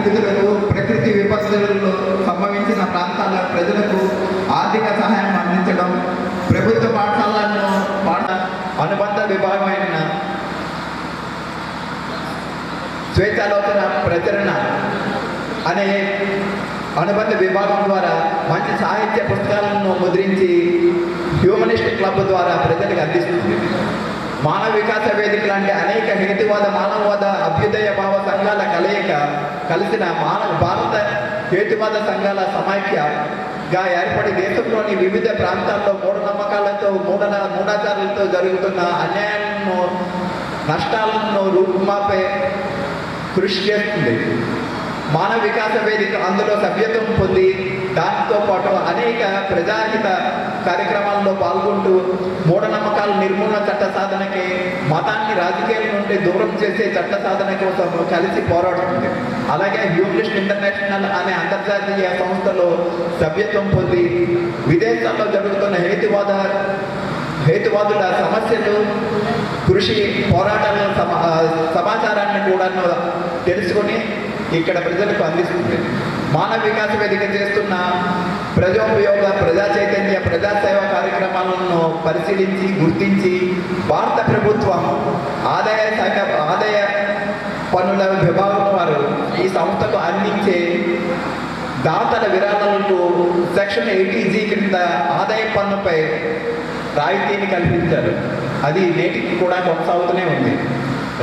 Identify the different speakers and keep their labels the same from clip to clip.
Speaker 1: విడుదలకు, ప్రకృతి విపత్తులలో సంభవించిన ప్రాంతాల ప్రజలకు ఆర్థిక సహాయం అందించడం, ప్రభుత్వ పాఠశాలను అనుబంధ విభాగమైన స్వేచ్ఛాలోచన ప్రచురణ అనే అనుబంధ విభాగం ద్వారా మంచి సాహిత్య పుస్తకాలను ముద్రించి హ్యూమనిస్ట్ క్లబ్ ద్వారా ప్రజలకు అందిస్తుంది. మానవ వికాస వేదిక లాంటి అనేక హేతువాద, మానవవాద, అభ్యుదయ భావ సంఘాల కలయిక కలిసిన భారత హేతువాద సంఘాల సమైక్యగా ఏర్పడి దేశంలోని వివిధ ప్రాంతాల్లో మూఢనమ్మకాలతో, మూఢాచారాలతో జరుగుతున్న అన్యాయాలను, నష్టాలను రూపుమాపే కృషి చేస్తుంది. మానవ వికాస వేదిక అందులో సభ్యత్వం పొంది దానితో పాటు అనేక ప్రజాహిత కార్యక్రమాల్లో పాల్గొంటూ మూఢనమ్మకాల నిర్మూలన చట్ట సాధనకి, మతాన్ని రాజకీయాల నుండి దూరం చేసే చట్ట సాధన కోసం కలిసి పోరాడుతుంది. అలాగే హ్యూమనిస్ట్ ఇంటర్నేషనల్ అనే అంతర్జాతీయ సంస్థలో సభ్యత్వం పొంది విదేశాల్లో జరుగుతున్న హేతువాదుల సమస్యలు, కృషి, పోరాటాల సమాచారాన్ని కూడా తెలుసుకొని ఇక్కడ ప్రజలకు అందిస్తుంది. మానవ వికాస వేదిక చేస్తున్న ప్రజోపయోగ, ప్రజా చైతన్య, ప్రజాసేవ కార్యక్రమాలను పరిశీలించి గుర్తించి భారత ప్రభుత్వం ఆదాయ పన్నుల విభాగం వారు ఈ సంస్థకు అందించే దాతల విరాళాలకు సెక్షన్ 80G క్రింద ఆదాయ పన్నుపై రాయితీని కల్పించారు. అది నేటికి కూడా కొనసాగుతూనే ఉంది.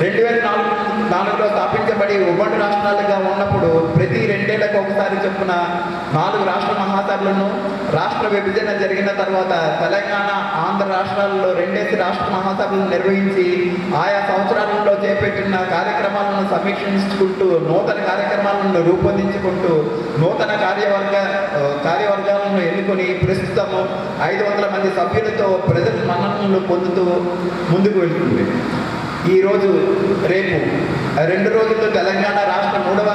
Speaker 1: 2004లో స్థాపించబడి ఉమ్మడి రాష్ట్రాలుగా ఉన్నప్పుడు ప్రతి 2 ఏళ్లకు ఒకసారి చొప్పున 4 రాష్ట్ర మహాసభలను, రాష్ట్ర విభజన జరిగిన తర్వాత తెలంగాణ, ఆంధ్ర రాష్ట్రాలలో 2 రాష్ట్ర మహాసభలను నిర్వహించి ఆయా సంవత్సరాలలో చేపట్టిన కార్యక్రమాలను సమీక్షించుకుంటూ, నూతన కార్యక్రమాలను రూపొందించుకుంటూ, నూతన కార్యవర్గాలను ఎన్నుకొని ప్రస్తుతము 500 మంది సభ్యులతో ప్రజల మన్ననలు పొందుతూ ముందుకు వెళ్తుంది. ఈరోజు, రేపు 2 రోజుల్లో తెలంగాణ రాష్ట్ర 3వ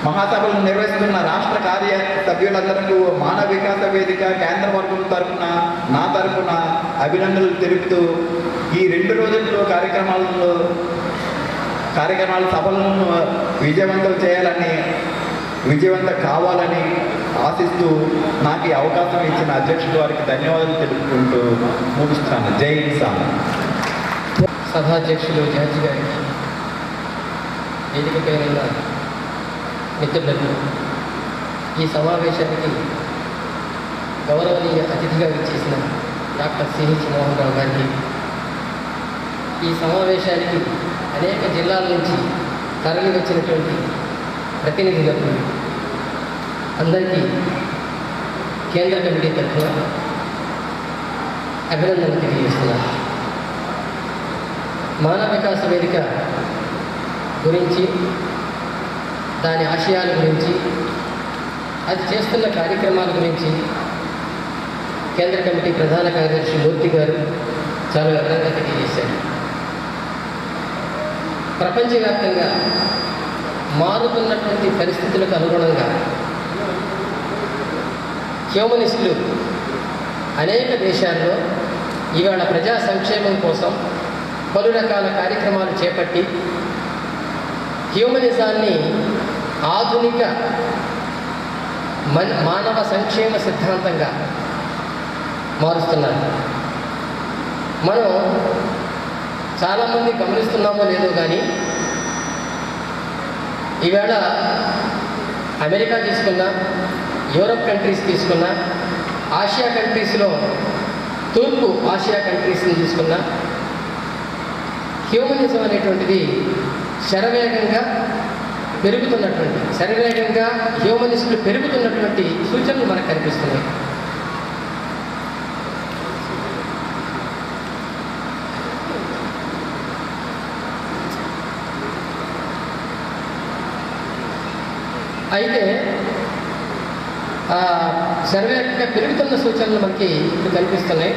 Speaker 1: మహాసభలను నిర్వహిస్తున్న రాష్ట్ర కార్య సభ్యులందరికీ మానవ వికాస వేదిక కేంద్ర వర్గం తరఫున, నా తరఫున అభినందనలు తెలుపుతూ ఈ 2 రోజుల్లో కార్యక్రమాల సభలను విజయవంతం కావాలని ఆశిస్తూ నాకు ఈ అవకాశం ఇచ్చిన అధ్యక్షుడు వారికి ధన్యవాదాలు తెలుపుకుంటూ ముగిస్తాను. జై కిసాన్.
Speaker 2: సభాధ్యక్షులు జార్జి గారికి, వేదికపై ఉన్న మిత్రులకు, ఈ సమావేశానికి గౌరవనీయ అతిథిగా విచ్చేసిన డాక్టర్ సిహెచ్ మోహన్ రావు గారికి, ఈ సమావేశానికి అనేక జిల్లాల నుంచి తరలి వచ్చినటువంటి ప్రతినిధులకు అందరికీ కేంద్ర కమిటీ తరఫున అభినందనలు తెలియజేస్తున్నారు. మానవ వికాస వేదిక గురించి, దాని ఆశయాల గురించి, అది చేస్తున్న కార్యక్రమాల గురించి కేంద్ర కమిటీ ప్రధాన కార్యదర్శి మూర్తి గారు చాలా వివరంగా తెలియజేశారు. ప్రపంచవ్యాప్తంగా మారుతున్నటువంటి పరిస్థితులకు అనుగుణంగా హ్యూమనిస్టులు అనేక దేశాల్లో ఇవాళ ప్రజా సంక్షేమం కోసం పలు రకాల కార్యక్రమాలు చేపట్టి హ్యూమనిజాన్ని ఆధునిక మానవ సంక్షేమ సిద్ధాంతంగా మారుస్తున్నారు. మనం చాలామంది గమనిస్తున్నామో లేదో కానీ ఈవేళ అమెరికా తీసుకున్నా, యూరప్ కంట్రీస్ తీసుకున్నా, ఆసియా కంట్రీస్లో తూర్పు ఆసియా కంట్రీస్ని తీసుకున్నా, హ్యూమనిజం అనేటువంటిది శరవేగంగా హ్యూమనిస్టులు పెరుగుతున్నటువంటి సూచనలు మనకు కనిపిస్తున్నాయి. అయితే శరవేగంగా పెరుగుతున్న సూచనలు మనకి ఇప్పుడు కనిపిస్తున్నాయి.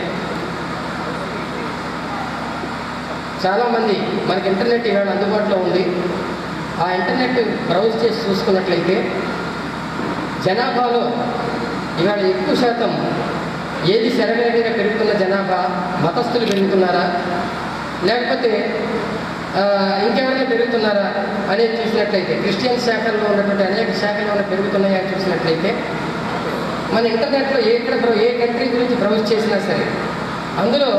Speaker 2: చాలామంది మనకి ఇంటర్నెట్ ఇవాళ అందుబాటులో ఉంది. ఆ ఇంటర్నెట్ బ్రౌజ్ చేసి చూసుకున్నట్లయితే జనాభాలో ఇవాళ ఎక్కువ శాతం ఏది శరవేగంగా పెరుగుతున్న జనాభా, మతస్థులు పెరుగుతున్నారా, లేకపోతే ఇంకెవరైనా పెరుగుతున్నారా అనేది చూసినట్లయితే, క్రిస్టియన్ శాఖల్లో ఉన్నటువంటి అనేక శాఖలు ఏమైనా పెరుగుతున్నాయా చూసినట్లయితే, మన ఇంటర్నెట్లో ఏ కంట్రీ గురించి బ్రౌజ్ చేసినా సరే అందులో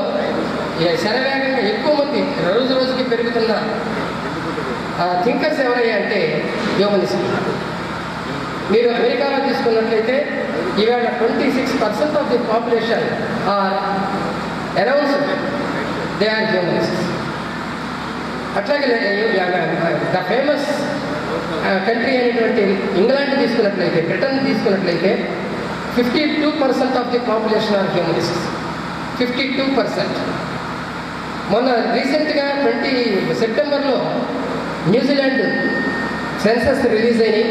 Speaker 2: శరవేగంగా ఎక్కువ మంది రోజు రోజుకి పెరుగుతున్న థింకర్స్ ఎవరయ్యా అంటే హ్యూమనిస్టులు. మీరు అమెరికాలో తీసుకున్నట్లయితే ఇవాళ 26% of the population are announced they are humanists. అట్లాగే ద ఫేమస్ కంట్రీ అయినటువంటి ఇంగ్లాండ్ తీసుకున్నట్లయితే, బ్రిటన్ తీసుకున్నట్లయితే 52% of the population are humanists. 52%. మొన్న రీసెంట్గా సెప్టెంబర్లో న్యూజిలాండ్ సెన్సస్ రిలీజ్ అయినాయి.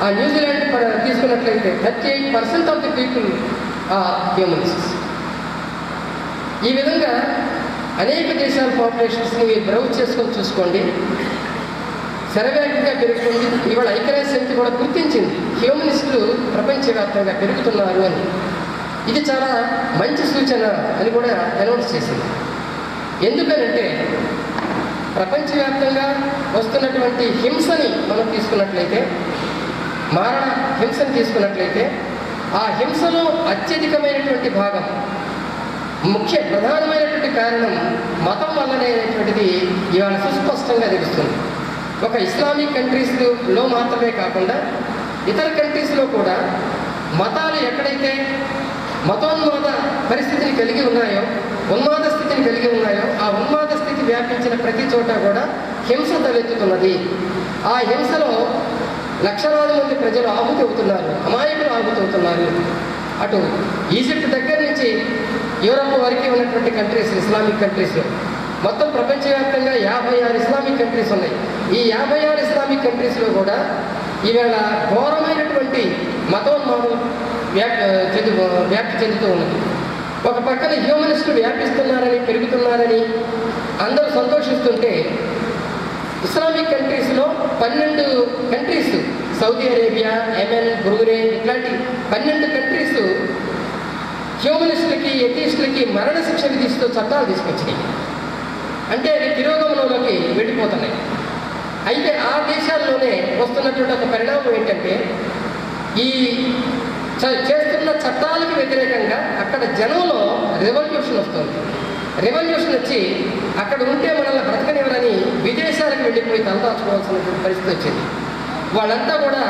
Speaker 2: ఆ న్యూజిలాండ్ తీసుకున్నట్లయితే 38% of the people are humanists. ఈ విధంగా అనేక దేశాల పాపులేషన్స్ని మీరు బ్రౌజ్ చేసుకొని చూసుకోండి, శరవేగంగా పెరుగుతుంది. ఇవాళ ఐక్యరాజ్య సమితి కూడా గుర్తించింది హ్యూమనిస్టులు ప్రపంచవ్యాప్తంగా పెరుగుతున్నారు అని. ఇది చాలా మంచి సూచన అని కూడా అనౌన్స్ చేసింది. ఎందుకనంటే ప్రపంచవ్యాప్తంగా వస్తున్నటువంటి హింసని మనం తీసుకున్నట్లయితే, మారణ హింసను తీసుకున్నట్లయితే, ఆ హింసలో అత్యధికమైనటువంటి భాగం, ప్రధానమైనటువంటి కారణం మతం వల్లనే అనేటువంటిది ఇవాళ సుస్పష్టంగా తెలుస్తుంది. ఒక ఇస్లామిక్ కంట్రీస్లో మాత్రమే కాకుండా ఇతర కంట్రీస్లో కూడా మతాలు ఎక్కడైతే మతోన్మాద పరిస్థితిని కలిగి ఉన్నాయో, ఉన్మాద స్థితిని కలిగి ఉన్నాయో, ఆ ఉన్మాద స్థితి వ్యాపించిన ప్రతి చోట కూడా హింస తలెత్తుతున్నది. ఆ హింసలో లక్షలాది మంది ప్రజలు ఆహుతి అవుతున్నారు, అమాయకులు ఆహుతి అవుతున్నారు. అటు ఈజిప్ట్ దగ్గర నుంచి యూరప్ వరకు ఉన్నటువంటి కంట్రీస్, ఇస్లామిక్ కంట్రీస్లో మొత్తం ప్రపంచవ్యాప్తంగా 56 ఇస్లామిక్ కంట్రీస్ ఉన్నాయి. ఈ 56 ఇస్లామిక్ కంట్రీస్లో కూడా ఈవేళ ఘోరమైనటువంటి మతోన్మాదం వ్యాప్తి చెందుతూ ఉన్నది. ఒక పక్కన హ్యూమనిస్టులు వ్యాపిస్తున్నారని, పెరుగుతున్నారని అందరూ సంతోషిస్తుంటే, ఇస్లామిక్ కంట్రీస్లో 12 countries, Saudi Arabia, Yemen, Brunei ఇట్లాంటి 12 కంట్రీస్ హ్యూమనిస్టులకి, ఎథీస్టులకి మరణశిక్ష విధిస్తూ చట్టాలు తీసుకొచ్చినాయి. అంటే అది తిరోగమనంలోకి వెళ్ళిపోతున్నాయి. అయితే ఆ దేశాల్లోనే వస్తున్నటువంటి ఒక పరిణామం ఏంటంటే, ఈ చేస్తున్న చట్టాలకు వ్యతిరేకంగా అక్కడ జనంలో రెవల్యూషన్ వస్తుంది. రెవల్యూషన్ వచ్చి అక్కడ ఉంటే మనల్ని బ్రతకనివ్వరని విదేశాలకు వెళ్ళిపోయి తలదాచుకోవాల్సినటువంటి పరిస్థితి వచ్చింది. వాళ్ళంతా కూడా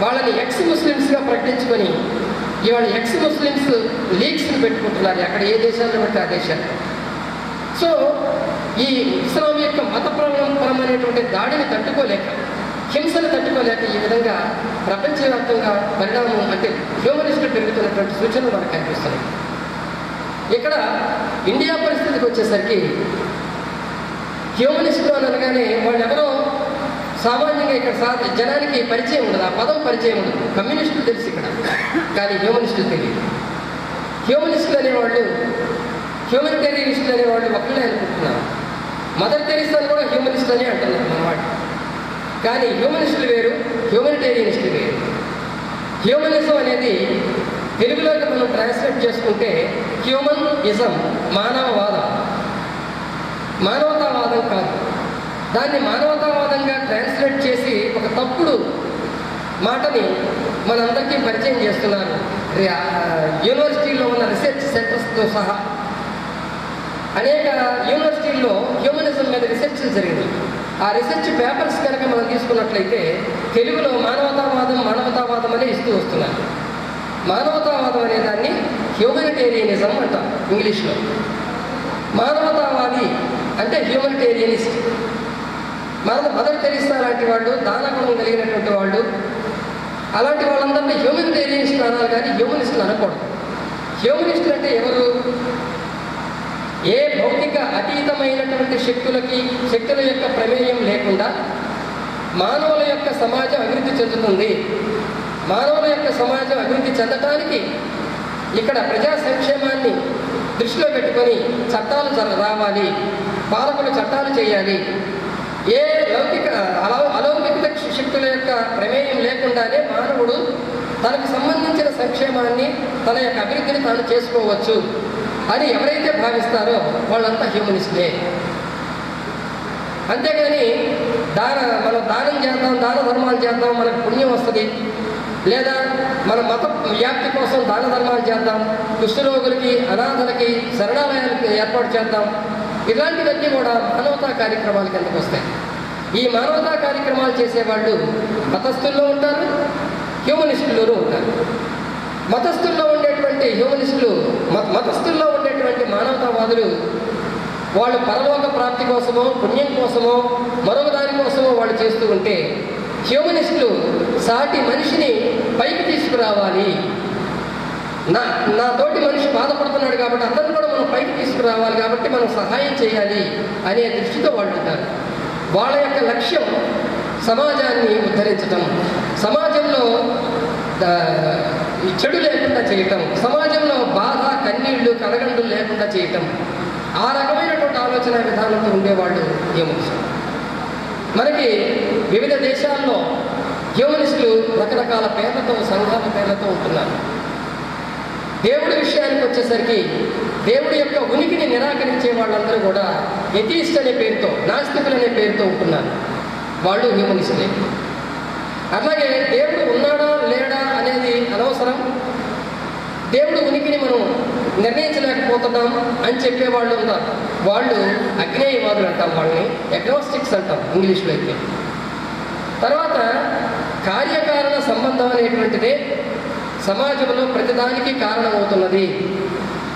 Speaker 2: వాళ్ళని ఎక్స్ ముస్లిమ్స్గా ప్రకటించుకొని ఇవాళ ఎక్స్ ముస్లిమ్స్ లీగ్స్ని పెట్టుకుంటున్నారు అక్కడ ఏ దేశాల్లో బట్టి ఆ దేశాలు. సో ఈ ఇస్లాం యొక్క మతపరమైనటువంటి దాడిని తట్టుకోలేక, హింసను తట్టుకోలేక ఈ విధంగా ప్రపంచవ్యాప్తంగా పరిణామం అంటే హ్యూమనిస్టులు పెరుగుతున్నటువంటి సూచనలు మనకు కనిపిస్తున్నాయి. ఇక్కడ ఇండియా పరిస్థితికి వచ్చేసరికి హ్యూమనిస్టులు అని అనగానే వాళ్ళు ఎవరో సామాన్యంగా ఇక్కడ జనానికి పరిచయం ఉండదు, ఆ పదం పరిచయం ఉండదు. కమ్యూనిస్టులు తెలుసు ఇక్కడ, కానీ హ్యూమనిస్టులు తెలియదు. హ్యూమనిస్టులు అనేవాళ్ళు, హ్యూమనిటేరియనిస్టులు అనేవాళ్ళు ఒకళ్ళే అనుకుంటున్నారు. మదర్ తెరీసాను కూడా హ్యూమనిస్ట్ అని అంటున్నారు అన్నమాట. కానీ హ్యూమనిస్టులు వేరు, హ్యూమనిటేరియనిస్టులు వేరు. హ్యూమనిజం అనేది తెలుగులోకి మనం ట్రాన్స్లేట్ చేసుకుంటే హ్యూమనిజం మానవవాదం, మానవతావాదం కాదు. దాన్ని మానవతావాదంగా ట్రాన్స్లేట్ చేసి ఒక తప్పుడు మాటని మనందరికీ పరిచయం చేస్తున్నారు యూనివర్సిటీల్లో ఉన్న రీసెర్చ్ సెంటర్స్తో సహా. అనేక యూనివర్సిటీల్లో హ్యూమనిజం మీద రీసెర్చ్ జరిగింది. ఆ రీసెర్చ్ పేపర్స్ కనుక మనం తీసుకున్నట్లయితే తెలుగులో మానవతావాదం అనే ఇస్తూ వస్తున్నారు. మానవతావాదం అనే దాన్ని హ్యూమనిటేరియనిజం అంటాం ఇంగ్లీష్లో. మానవతావాది అంటే హ్యూమనిటేరియనిస్ట్. మదర్ తెరీసా లాంటి వాళ్ళు, దానగుణం కలిగినటువంటి వాళ్ళు, అలాంటి వాళ్ళందరినీ హ్యూమనిటేరియనిస్టులు అనాలి కానీ హ్యూమనిస్టులు అనకూడదు. హ్యూమనిస్టులు అంటే ఎవరు? ఏ భౌతిక అతీతమైనటువంటి శక్తుల యొక్క ప్రమేయం లేకుండా మానవుల యొక్క సమాజం అభివృద్ధి చెందుతుంది. మానవుల యొక్క సమాజం అభివృద్ధి చెందటానికి ఇక్కడ ప్రజా సంక్షేమాన్ని దృష్టిలో పెట్టుకొని చట్టాలు రావాలి, పాలకులు చట్టాలు చేయాలి. ఏ అలౌకిక శక్తుల యొక్క ప్రమేయం లేకుండానే మానవుడు తనకు సంబంధించిన సంక్షేమాన్ని, తన యొక్క అభివృద్ధిని తాను చేసుకోవచ్చు అని ఎవరైతే భావిస్తారో వాళ్ళంతా హ్యూమనిస్టులే. అంతేగాని మనం దానం చేద్దాం, దాన ధర్మాలు చేద్దాం, మనకు పుణ్యం వస్తుంది, లేదా మన మత వ్యాప్తి కోసం దాన ధర్మాలు చేద్దాం, కుష్ఠరోగులకి, అనాథలకి, శరణాలయాలకి ఏర్పాటు చేద్దాం, ఇలాంటివన్నీ కూడా మానవతా కార్యక్రమాల కిందకు వస్తాయి. ఈ మానవతా కార్యక్రమాలు చేసేవాళ్ళు మతస్థుల్లో ఉంటారు, హ్యూమనిస్టుల్లోనూ ఉంటారు. మతస్థుల్లో ఉండేటువంటి హ్యూమనిస్టులు, మతస్థుల్లో ఉండేటువంటి మానవతావాదులు వాళ్ళు పరలోక ప్రాప్తి కోసమో, పుణ్యం కోసమో, మరొక దాని కోసమో వాళ్ళు చేస్తూ ఉంటే, హ్యూమనిస్టులు సాటి మనిషిని పైకి తీసుకురావాలి, నా తోటి మనిషి బాధపడుతున్నాడు కాబట్టి అతను కూడా మనం పైకి తీసుకురావాలి, కాబట్టి మనం సహాయం చేయాలి అనే దృష్టితో వాళ్ళు ఉంటారు. వాళ్ళ యొక్క లక్ష్యం సమాజాన్ని ఉద్ధరించటం, సమాజంలో చెడు లేకుండా చేయటం, సమాజంలో బాధ, కన్నీళ్లు, కలగండ్లు లేకుండా చేయటం, ఆ రకమైనటువంటి ఆలోచన విధానంతో ఉండేవాళ్ళు హ్యూమనిస్టులు. మనకి వివిధ దేశాల్లో హ్యూమనిస్టులు రకరకాల పేర్లతో, సంఘాల పేర్లతో ఉంటున్నారు. దేవుడి విషయానికి వచ్చేసరికి దేవుడి యొక్క ఉనికిని నిరాకరించే వాళ్ళందరూ కూడా ఎథీస్ట్ అనే పేరుతో, నాస్తికులు అనే పేరుతో ఉంటున్నారు. వాళ్ళు హ్యూమనిస్టులే. అట్లాగే దేవుడు ఉన్నాడా లేడా అనేది అనవసరం, దేవుడు ఉనికిని మనం నిర్ణయించలేకపోతున్నాం అని చెప్పేవాళ్ళు ఉన్నారు. వాళ్ళు అజ్ఞేయవాదులు అంటాం, వాళ్ళని అగ్నోస్టిక్స్ అంటాం ఇంగ్లీష్లో అయితే. తర్వాత కార్యకారణ సంబంధం అనేటువంటిదే సమాజంలో ప్రతిదానికి కారణమవుతున్నది.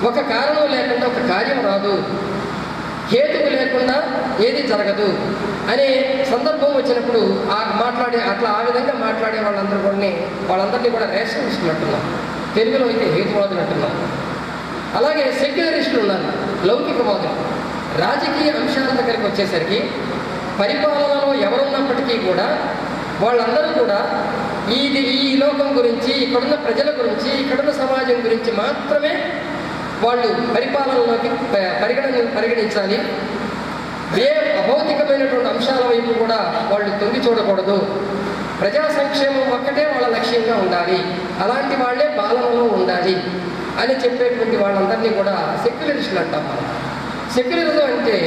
Speaker 2: ఒక కారణం లేకుండా ఒక కార్యం రాదు, హేతువు లేకుండా ఏది జరగదు అనే సందర్భం వచ్చినప్పుడు ఆ విధంగా మాట్లాడే వాళ్ళందరినీ కూడా రేషనలిస్టులు అంటున్నాం, తెలుగులో అయితే హేతువాదులు అంటున్నాం. అలాగే సెక్యులరిస్టులు ఉన్నారు, లౌకికవాదులు. రాజకీయ అంశాల దగ్గరికి వచ్చేసరికి పరిపాలనలో ఎవరున్నప్పటికీ కూడా వాళ్ళందరూ కూడా ఈ లోకం గురించి, ఇక్కడున్న ప్రజల గురించి, ఇక్కడున్న సమాజం గురించి మాత్రమే వాళ్ళు పరిపాలనలోకి పరిగణించాలి. ఏ అభౌతికమైనటువంటి అంశాల వైపు కూడా వాళ్ళు తొంగి చూడకూడదు. ప్రజా సంక్షేమం ఒక్కటే వాళ్ళ లక్ష్యంగా ఉండాలి, అలాంటి వాళ్ళే పాలనలో ఉండాలి అని చెప్పేటువంటి వాళ్ళందరినీ కూడా సెక్యులరిస్టులు అంటాం మనం. సెక్యులరిజం అంటే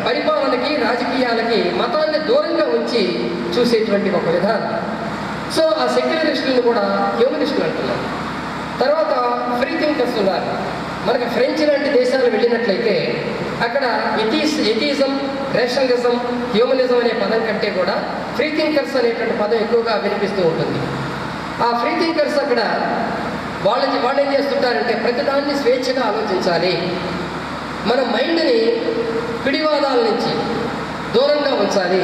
Speaker 2: పరిపాలనకి, రాజకీయాలకి మతాన్ని దూరంగా ఉంచి చూసేటువంటి ఒక విధానం. సో ఆ సెక్యులరిస్టులను కూడా హ్యూమనిస్టులు అంటున్నాం. తర్వాత ఫ్రీ థింకర్స్ ఉన్నారు. మనకి ఫ్రెంచ్ లాంటి దేశాలు వెళ్ళినట్లయితే అక్కడ ఎథిజం, రేషనలిజం, హ్యూమనిజం అనే పదం కంటే కూడా ఫ్రీ థింకర్స్ అనేటువంటి పదం ఎక్కువగా వినిపిస్తూ ఉంటుంది. ఆ ఫ్రీ థింకర్స్ అక్కడ వాళ్ళు ఏం చేస్తుంటారంటే ప్రతిదాన్ని స్వేచ్ఛగా ఆలోచించాలి, మన మైండ్ని పిడివాదాల నుంచి దూరంగా ఉంచాలి,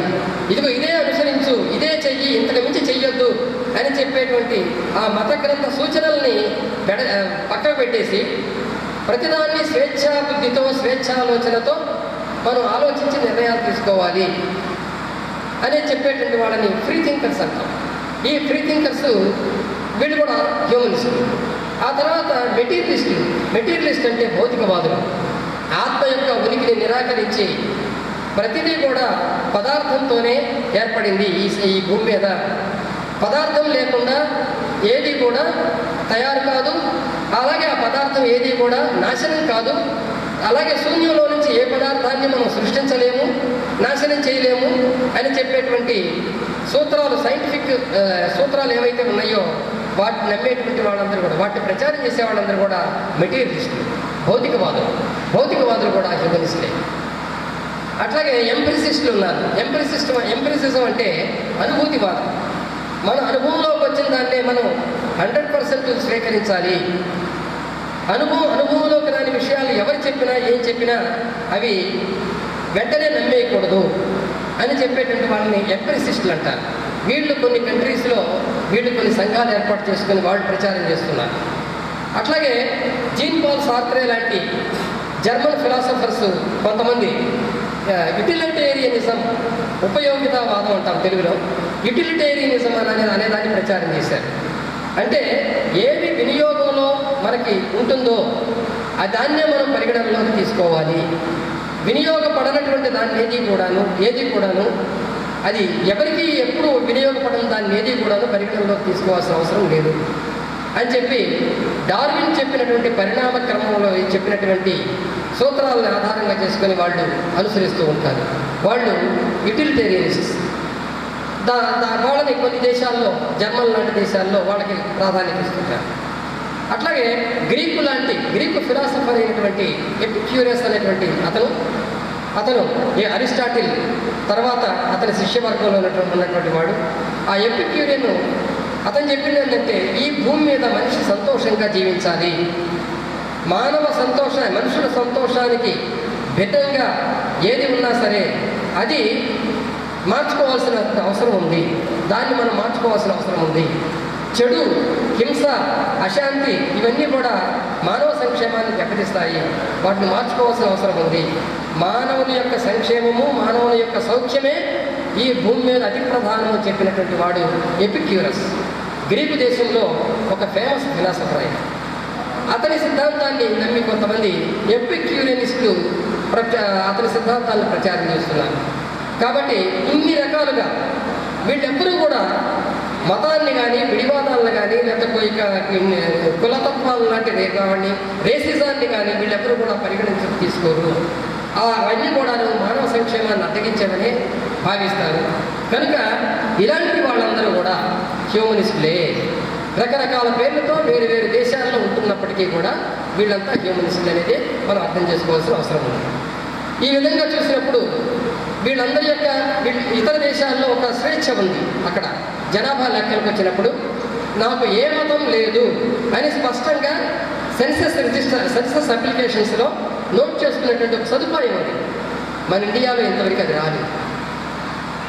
Speaker 2: ఇదిగో ఇదే అనుసరించు, ఇదే చెయ్యి, ఇంతకు మించి చెయ్యొద్దు అని చెప్పేటువంటి ఆ మత గ్రంథ సూచనల్ని పక్కకు పెట్టేసి ప్రతిదాన్ని స్వేచ్ఛా బుద్ధితో, స్వేచ్ఛాలోచనతో మనం ఆలోచించి నిర్ణయాలు తీసుకోవాలి అని చెప్పేటువంటి వాళ్ళని ఫ్రీ థింకర్స్ అంటాం. ఈ ఫ్రీ థింకర్స్ వీళ్ళు కూడా హ్యూమనిస్టులు. ఆ తర్వాత మెటీరియలిస్ట్ అంటే భౌతికవాదులు. ఆత్మ యొక్క ఉనికిని నిరాకరించి ప్రతిదీ కూడా పదార్థంతోనే ఏర్పడింది ఈ భూమి మీద, పదార్థం లేకుండా ఏది కూడా తయారు కాదు, అలాగే ఆ పదార్థం ఏది కూడా నాశనం కాదు, అలాగే శూన్యంలో నుంచి ఏ పదార్థాన్ని మనం సృష్టించలేము, నాశనం చేయలేము అని చెప్పేటువంటి సూత్రాలు, సైంటిఫిక్ సూత్రాలు ఏవైతే ఉన్నాయో వాటిని నమ్మేటువంటి వాళ్ళందరూ కూడా, వాటిని ప్రచారం చేసే వాళ్ళందరూ కూడా మెటీరియలిస్టులు, భౌతికవాదులు కూడా హ్యూమనిస్టులే. అట్లాగే ఎంప్రిసిస్టులు ఉన్నారు. ఎంప్రిసిజం అంటే అనుభూతివాదం. మన అనుభవంలోకి వచ్చిన దాన్నే మనం 100% స్వీకరించాలి. అనుభవంలోకి రాని విషయాలు ఎవరు చెప్పినా, ఏం చెప్పినా అవి వెంటనే నమ్మేయకూడదు అని చెప్పేటువంటి వాళ్ళని ఎంప్రిసిస్టులు అంటారు. వీళ్ళు కొన్ని కంట్రీస్లో కొన్ని సంఘాలు ఏర్పాటు చేసుకొని వాళ్ళు ప్రచారం చేస్తున్నారు. అట్లాగే జీన్ పాల్ సార్త్రే లాంటి జర్మన్ ఫిలాసఫర్స్ కొంతమంది యుటిలిటేరియనిజం, ఉపయోగితావాదం అంటాం తెలుగులో, యుటిలిటేరియనిజం అనేదాన్ని ప్రచారం చేశారు. అంటే ఏది వినియోగంలో మనకి ఉంటుందో దాన్నే మనం పరిగణనలోకి తీసుకోవాలి, వినియోగపడనటువంటి దాన్ని ఏది కూడాను అది ఎవరికి ఎప్పుడు వినియోగపడని దాన్ని ఏది కూడాను పరిగణనలోకి తీసుకోవాల్సిన అవసరం లేదు అని చెప్పి డార్విన్ చెప్పినటువంటి పరిణామ క్రమంలో చెప్పినటువంటి సూత్రాలను ఆధారంగా చేసుకొని వాళ్ళు అనుసరిస్తూ ఉంటారు. వాళ్ళు యుటిలిటేరియనిస్ట్స్. వాళ్ళని కొన్ని దేశాల్లో, జర్మన్ లాంటి దేశాల్లో వాళ్ళకి ప్రాధాన్యత ఇస్తుంటారు. అట్లాగే గ్రీకు ఫిలాసఫర్ అయినటువంటి ఎపిక్యూరియస్ అనేటువంటి అతను ఈ అరిస్టాటిల్ తర్వాత అతని శిష్యవర్గంలో ఉన్నటువంటి వాడు. ఆ ఎపిక్యూరియన్ అతను చెప్పింది ఏంటంటే, ఈ భూమి మీద మనిషి సంతోషంగా జీవించాలి, మనుషుల సంతోషానికి భిన్నంగా ఏది ఉన్నా సరే అది మార్చుకోవాల్సిన అవసరం ఉంది, దాన్ని మనం మార్చుకోవాల్సిన అవసరం ఉంది. చెడు, హింస, అశాంతి ఇవన్నీ కూడా మానవ సంక్షేమాన్ని దెబ్బతీస్తాయి, వాటిని మార్చుకోవాల్సిన అవసరం ఉంది. మానవుని యొక్క సంక్షేమము, మానవుని యొక్క సౌఖ్యమే ఈ భూమి మీద అతి ప్రధానము చెప్పినటువంటి వాడు ఎపిక్యూరస్. గ్రీకు దేశంలో ఒక ఫేమస్ ఫిలాసఫర్ ఆయన. అతని సిద్ధాంతాన్ని నమ్మి కొంతమంది ఎపిక్యూరియనిస్టులు అతని సిద్ధాంతాలను ప్రచారం చేస్తున్నారు. కాబట్టి ఇన్ని రకాలుగా వీళ్ళెప్పుడూ కూడా మతాన్ని కానీ, విడివాదాలను కానీ, లేకపోతే కులతత్వాలు లాంటివి కావండి, రేసిజాన్ని కానీ వీళ్ళెప్పుడూ కూడా తీసుకోరు. అవన్నీ కూడా మానవ సంక్షేమాన్ని అడ్డగించామని భావిస్తారు. కనుక ఇలాంటి వాళ్ళందరూ కూడా హ్యూమనిస్టులే. రకరకాల పేర్లతో వేరు వేరు దేశాల్లో ఉంటున్నప్పటికీ కూడా వీళ్ళంతా హ్యూమనిస్టులు అనేది మనం అర్థం చేసుకోవాల్సిన అవసరం ఉంది. ఈ విధంగా చూసినప్పుడు వీళ్ళందరి యొక్క ఇతర దేశాల్లో ఒక స్వేచ్ఛ ఉంది. అక్కడ జనాభా లెక్కలకు వచ్చినప్పుడు నాకు ఏ మతం లేదు అని స్పష్టంగా సెన్సస్ అప్లికేషన్స్లో నోట్ చేసుకునేటువంటి ఒక సదుపాయం ఉంది. మన ఇండియాలో ఇంతవరకు అది రాలేదు.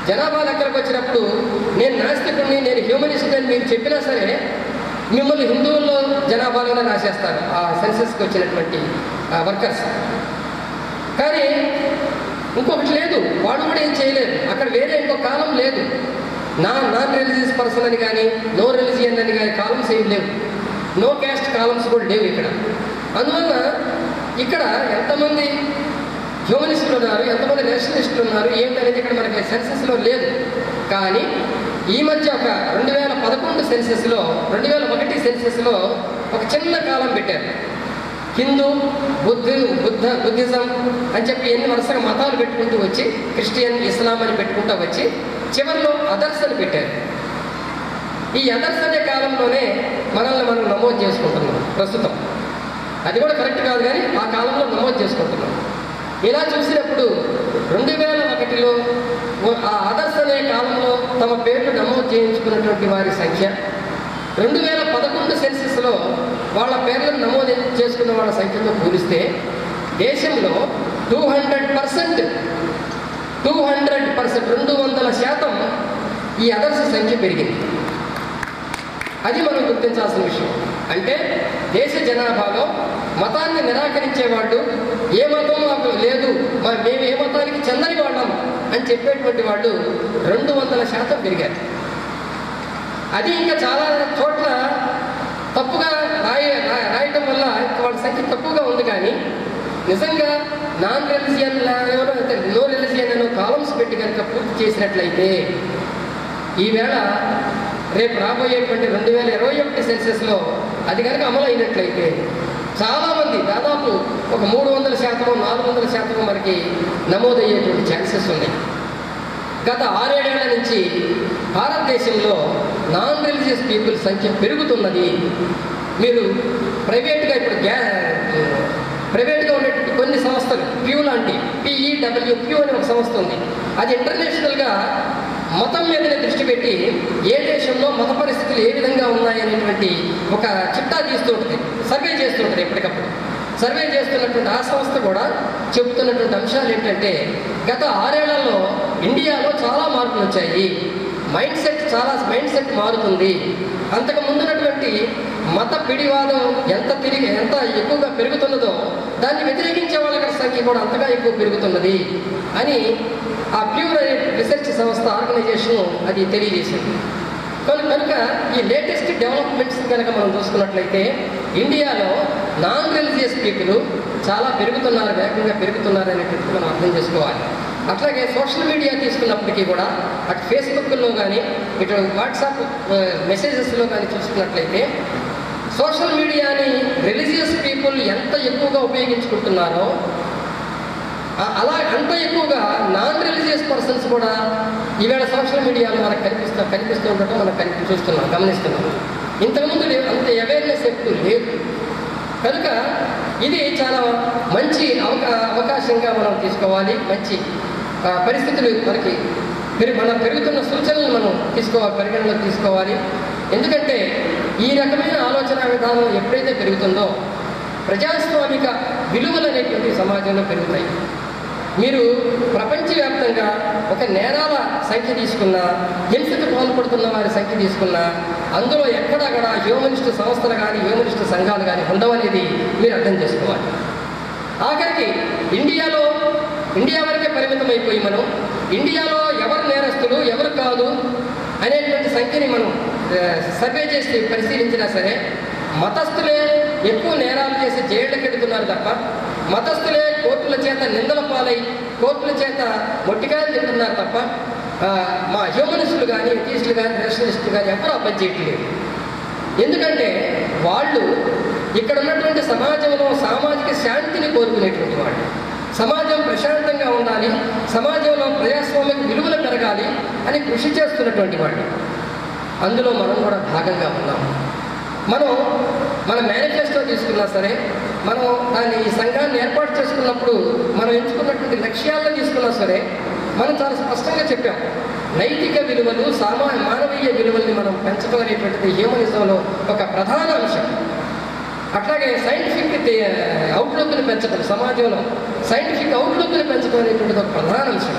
Speaker 2: జనాభా లెక్కలకు వచ్చినప్పుడు నేను నాస్తికుడిని, నేను హ్యూమనిస్ట్ అని మీరు చెప్పినా సరే మిమ్మల్ని హిందువుల్లో జనాభాలోనే రాసేస్తారు ఆ సెన్సస్కి వచ్చినటువంటి వర్కర్స్. కానీ ఇంకొకటి లేదు, వాడు కూడా ఏం చేయలేదు. అక్కడ వేరే ఇంకో కాలం లేదు. నాన్ రిలీజియస్ పర్సన్ అని కానీ, నో రిలీజియన్ అని కానీ కాలమ్స్ ఏం లేవు. నో క్యాస్ట్ కాలమ్స్ కూడా లేవు ఇక్కడ. అందువల్ల ఇక్కడ ఎంతమంది హ్యూమనిస్టులు ఉన్నారు, ఎంతమంది నేషనలిస్టులు ఉన్నారు ఏంటనేది ఇక్కడ మనకి సెన్సస్లో లేదు. కానీ ఈ మధ్య ఒక 2011 సెన్సస్లో, 2001 సెన్సస్లో ఒక చిన్న కాలం పెట్టారు. హిందూ, బుద్ధిజం అని చెప్పి ఎన్ని వరుసగా మతాలు పెట్టుకుంటూ వచ్చి, క్రిస్టియన్, ఇస్లాం అని పెట్టుకుంటూ వచ్చి చివరిలో అదర్స్ అని పెట్టారు. ఈ అదర్స్ అనే కాలంలోనే మనల్ని మనం నమోదు చేసుకుంటున్నాం ప్రస్తుతం. అది కూడా కరెక్ట్ కాదు, కానీ ఆ కాలంలో నమోదు చేసుకుంటున్నాం. ఇలా చూసినప్పుడు 2001లో ఆ అదర్స్ అనే కాలంలో తమ పేర్లు నమోదు చేయించుకున్నటువంటి వారి సంఖ్య 2011 సెన్సస్లో వాళ్ళ పేర్లను నమోదు చేసుకున్న వాళ్ళ సంఖ్యతో పోలిస్తే దేశంలో 200% 200% ఈ అదర్స్ సంఖ్య పెరిగింది. అది మనం గుర్తించాల్సిన విషయం. అంటే దేశ జనాభాలో మతాన్ని నిరాకరించేవాళ్ళు, ఏ మతం మాకు లేదు, మేము ఏ మతానికి చెందని వాళ్ళం అని చెప్పేటువంటి వాళ్ళు 200% పెరిగారు. అది ఇంకా చాలా చోట్ల తప్పుగా రాయటం వల్ల వాళ్ళ సంఖ్య తక్కువగా ఉంది. కానీ నిజంగా నాన్ రిలీజియన్ నో రిలీజియన్ అనే కాలమ్స్ పెట్టి కనుక పూర్తి చేసినట్లయితే ఈవేళ రేపు రాబోయేటువంటి 2021 సెన్సస్లో అది కనుక అమలు అయినట్లయితే చాలామంది, దాదాపు ఒక 300%, 400% మనకి నమోదయ్యేటువంటి ఛాన్సెస్ ఉన్నాయి. గత 6-7 ఏళ్ల నుంచి భారతదేశంలో నాన్ రిలీజియస్ పీపుల్ సంఖ్య పెరుగుతున్నది. మీరు ప్రైవేట్గా ఇప్పుడు ప్రైవేట్గా ఉన్నటువంటి కొన్ని సంస్థలు, ప్యూ లాంటి PEWQ అనే ఒక సంస్థ ఉంది. అది ఇంటర్నేషనల్గా మతం మీదనే దృష్టి పెట్టి ఏ దేశంలో మత పరిస్థితులు ఏ విధంగా ఉన్నాయనేటువంటి ఒక చిట్టా తీస్తుంటుంది, సర్వే చేస్తుంటుంది. ఎప్పటికప్పుడు సర్వే చేస్తున్నటువంటి ఆ సంస్థ కూడా చెబుతున్నటువంటి అంశాలు ఏంటంటే, గత 6 ఏళ్లలో ఇండియాలో చాలా మార్పులు వచ్చాయి. మైండ్ సెట్ మారుతుంది. అంతకు ముందున్నటువంటి మత పిడివాదం ఎంత ఎక్కువగా పెరుగుతున్నదో దాన్ని వ్యతిరేకించే వాళ్ళ సంఖ్య కూడా అంతగా ఎక్కువ పెరుగుతున్నది అని ఆ ప్యూర్ రీసెర్చ్ సంస్థ ఆర్గనైజేషన్ అది తెలియజేసింది. కనుక ఈ లేటెస్ట్ డెవలప్మెంట్స్ కనుక మనం చూసుకున్నట్లయితే ఇండియాలో నాన్ రిలీజియస్ పీపుల్ చాలా పెరుగుతున్నారు, వేగంగా పెరుగుతున్నారు అనేటువంటిది మనం అర్థం చేసుకోవాలి. అట్లాగే సోషల్ మీడియా తీసుకున్నప్పటికీ కూడా అటు ఫేస్బుక్లో కానీ, ఇటు వాట్సాప్ మెసేజెస్లో కానీ చూసుకున్నట్లయితే సోషల్ మీడియాని రిలీజియస్ పీపుల్ ఎంత ఎక్కువగా ఉపయోగించుకుంటున్నారో అలా అంత ఎక్కువగా నాన్ రిలీజియస్ పర్సన్స్ కూడా ఈవేళ సోషల్ మీడియాలో మనకు కనిపిస్తూ ఉండటం మనం చూస్తున్నాం, గమనిస్తున్నాం. ఇంతకుముందు అంత అవేర్నెస్ ఎప్పుడు లేదు. కనుక ఇది చాలా మంచి అవకాశంగా మనం తీసుకోవాలి. మంచి పరిస్థితులు మనకి మన పెరుగుతున్న సూచనలు మనం పరిగణలోకి తీసుకోవాలి. ఎందుకంటే ఈ రకమైన ఆలోచన విధానం ఎప్పుడైతే పెరుగుతుందో ప్రజాస్వామిక విలువలు అనేటువంటి సమాజంలో పెరుగుతాయి. మీరు ప్రపంచవ్యాప్తంగా ఒక నేరాల సంఖ్య తీసుకున్నా, హింసకు పాల్పడుతున్న వారి సంఖ్య తీసుకున్నా, అందులో ఎక్కడక్కడ హ్యూమనిస్ట్ సంస్థలు కానీ హ్యూమనిస్ట్ సంఘాలు కానీ ఉండవనేది మీరు అర్థం చేసుకోవాలి. ఆఖరికి ఇండియా వరకే పరిమితం అయిపోయి మనం ఇండియాలో ఎవరు నేరస్తులు ఎవరు కాదు అనేటువంటి సంఖ్యని మనం సర్వే చేసి పరిశీలించినా సరే మతస్థులే ఎక్కువ నేరాలు చేసి జైళ్ళకి వెళుతున్నారు తప్ప, మతస్థులే కోర్టుల చేత నిందల పాలై కోర్టుల చేత మొట్టికాయలు తింటున్నారు తప్ప మా హ్యూమనిస్టులు కానీ ఎథీస్టులు కానీ రేషనలిస్టులు కానీ ఎవరు అబ్బం చేయట్లేదు. ఎందుకంటే వాళ్ళు ఇక్కడ ఉన్నటువంటి సమాజంలో సామాజిక శాంతిని కోరుకునేటువంటి వాళ్ళు, సమాజం ప్రశాంతంగా ఉండాలి, సమాజంలో ప్రజాస్వామిక విలువలు పెరగాలి అని కృషి చేస్తున్నటువంటి వాళ్ళు. అందులో మనం కూడా భాగంగా ఉన్నాం. మన మేనిఫెస్టో తీసుకున్నా సరే, మనం దాన్ని ఈ సంఘాన్ని ఏర్పాటు చేసుకున్నప్పుడు మనం ఎంచుకున్నటువంటి లక్ష్యాలను తీసుకున్నా సరే మనం చాలా స్పష్టంగా చెప్పాం. నైతిక విలువలు మానవీయ విలువల్ని మనం పెంచడం అనేటువంటిది హ్యూమనిజంలో ఒక ప్రధాన అంశం. అట్లాగే సైంటిఫిక్ అవుట్లుక్ని పెంచడం, సమాజంలో సైంటిఫిక్ అవుట్లుక్ని పెంచడం అనేటువంటిది ఒక ప్రధాన అంశం.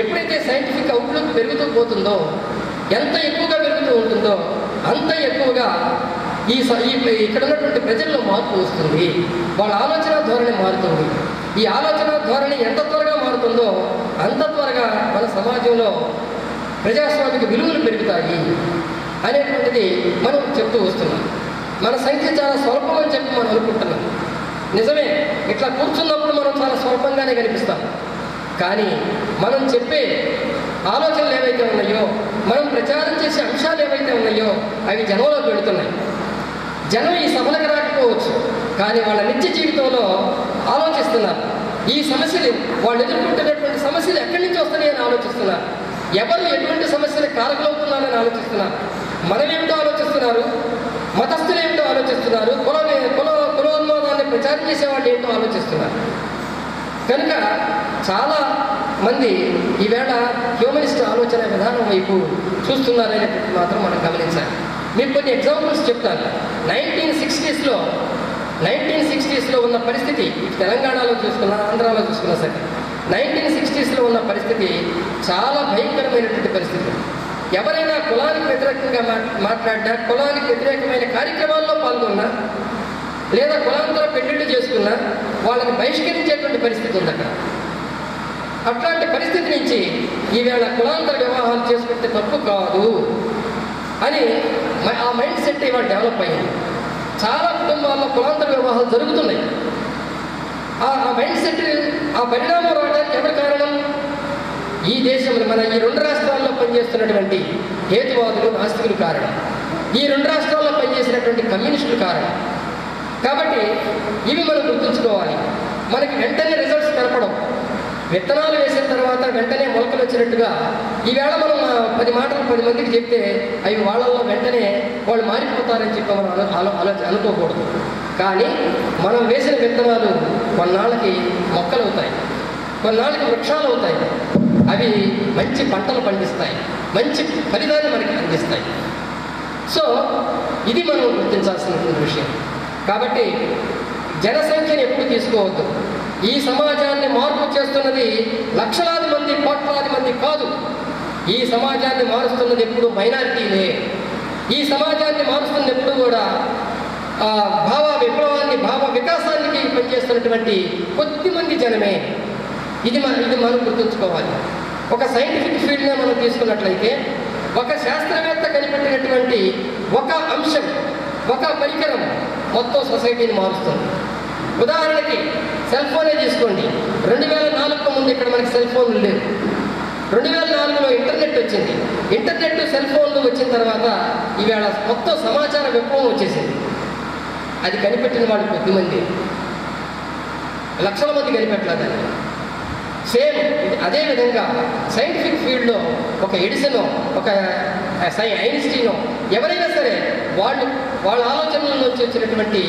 Speaker 2: ఎప్పుడైతే సైంటిఫిక్ అవుట్లుక్ పెరుగుతూ పోతుందో, ఎంత ఎక్కువగా పెరుగుతూ ఉంటుందో అంత ఎక్కువగా ఇక్కడ ఉన్నటువంటి ప్రజల్లో మార్పు వస్తుంది. వాళ్ళ ఆలోచన ధోరణి మారుతుంది. ఈ ఆలోచన ధోరణి ఎంత త్వరగా మారుతుందో అంత త్వరగా మన సమాజంలో ప్రజాస్వామిక విలువలు పెరుగుతాయి అనేటువంటిది మనం చెప్తూ వస్తున్నాం. మన సంఖ్య చాలా స్వల్పం అని చెప్పి మనం అనుకుంటున్నాం. నిజమే, ఇట్లా కూర్చున్నప్పుడు మనం చాలా స్వల్పంగానే కనిపిస్తాం. కానీ మనం చెప్పే ఆలోచనలు ఏవైతే ఉన్నాయో, మనం ప్రచారం చేసే అంశాలు ఏవైతే ఉన్నాయో అవి జనంలో పెడుతున్నాయి. జనం ఈ సభలకు రాకపోవచ్చు, కానీ వాళ్ళ నిత్య జీవితంలో ఆలోచిస్తున్నారు. ఈ సమస్యలు వాళ్ళు ఎదుర్కొంటున్నటువంటి సమస్యలు ఎక్కడి నుంచి వస్తున్నాయని ఆలోచిస్తున్నారు. ఎవరు ఎటువంటి సమస్యలకు కారకులవుతున్నారని ఆలోచిస్తున్నారు. మనమేమిటో ఆలోచిస్తున్నారు, మతస్థులు ఏమిటో ఆలోచిస్తున్నారు, కులోన్మాదాన్ని ప్రచారం చేసేవాళ్ళు ఏంటో ఆలోచిస్తున్నారు. కనుక చాలా మంది ఈవేళ హ్యూమనిస్ట్ ఆలోచన విధానం వైపు చూస్తున్నారనేది మాత్రం మనం గమనించాలి. మీకు కొన్ని ఎగ్జాంపుల్స్ చెప్తాను. 1960s ఉన్న పరిస్థితి, తెలంగాణలో చూసుకున్నా ఆంధ్రాలో చూసుకున్నా సరే 1960s ఉన్న పరిస్థితి చాలా భయంకరమైనటువంటి పరిస్థితి. ఎవరైనా కులానికి వ్యతిరేకంగా మాట్లాడినా, కులానికి వ్యతిరేకమైన కార్యక్రమాల్లో పాల్గొన్నా, లేదా కులాంతర పెళ్లిళ్ళు చేసుకున్నా వాళ్ళని బహిష్కరించేటువంటి పరిస్థితి ఉంది అక్కడ. అట్లాంటి పరిస్థితి నుంచి ఈవేళ కులాంతర వివాహాలు చేసుకుంటే తప్పు కాదు అని ఆ మైండ్ సెట్ ఇవాళ డెవలప్ అయ్యింది. చాలా కుటుంబాల్లో కులాంతర వివాహాలు జరుగుతున్నాయి. ఆ మైండ్ సెట్, ఆ పరిణామం రావడానికి ఎవరి కారణం? ఈ దేశంలో మన ఈ 2 రాష్ట్రాల్లో పనిచేస్తున్నటువంటి హేతువాదులు, నాస్తికులు కారణం. ఈ 2 రాష్ట్రాల్లో పనిచేసినటువంటి కమ్యూనిస్టులు కారణం. కాబట్టి ఇవి మనం గుర్తుంచుకోవాలి. మనకి వెంటనే రిజల్ట్స్ కనపడం, విత్తనాలు వేసిన తర్వాత వెంటనే మొలకలు వచ్చినట్టుగా ఈవేళ మనం 10 మాటలు 10 మందికి చెప్తే అవి వాళ్ళల్లో వెంటనే వాళ్ళు మారిపోతారని చెప్పి మనం అనుకోకూడదు. కానీ మనం వేసిన విత్తనాలు కొన్నాళ్ళకి మొక్కలు అవుతాయి, కొన్నాళ్ళకి వృక్షాలు అవుతాయి. అవి మంచి పంటలు పండిస్తాయి, మంచి ఫలితాన్ని మనకి అందిస్తాయి. సో ఇది మనం గుర్తించాల్సినటువంటి విషయం. కాబట్టి జనసంఖ్యను ఎప్పుడు తీసుకోవద్దు. ఈ సమాజాన్ని మార్పు చేస్తున్నది లక్షలాది మంది, కోట్లాది మంది కాదు. ఈ సమాజాన్ని మారుస్తున్నది ఎప్పుడు మైనారిటీలే. ఈ సమాజాన్ని మారుస్తున్నది ఎప్పుడు కూడా భావ విప్లవాన్ని, భావ వికాసానికి పనిచేస్తున్నటువంటి కొద్దిమంది జనమే. ఇది మనం గుర్తుంచుకోవాలి. ఒక సైంటిఫిక్ ఫీల్డ్నే మనం తీసుకున్నట్లయితే ఒక శాస్త్రవేత్త కనిపెట్టినటువంటి ఒక అంశం, ఒక పరికరం మొత్తం సొసైటీని మారుస్తుంది. ఉదాహరణకి సెల్ ఫోనే తీసుకోండి. 2004కు ముందు ఇక్కడ మనకి సెల్ ఫోన్లు లేవు. 2004లో ఇంటర్నెట్ వచ్చింది. ఇంటర్నెట్, సెల్ ఫోన్లు వచ్చిన తర్వాత ఈవేళ మొత్తం సమాచార విప్లవం వచ్చేసింది. అది కనిపెట్టిన వాళ్ళు కొద్దిమంది, లక్షల మంది కనిపెట్టలేదని. సేమ్ అదేవిధంగా సైంటిఫిక్ ఫీల్డ్లో ఒక ఎడిసనో ఒక ఐన్స్టీనో ఎవరైనా సరే వాళ్ళ ఆలోచనల నుంచి వచ్చినటువంటి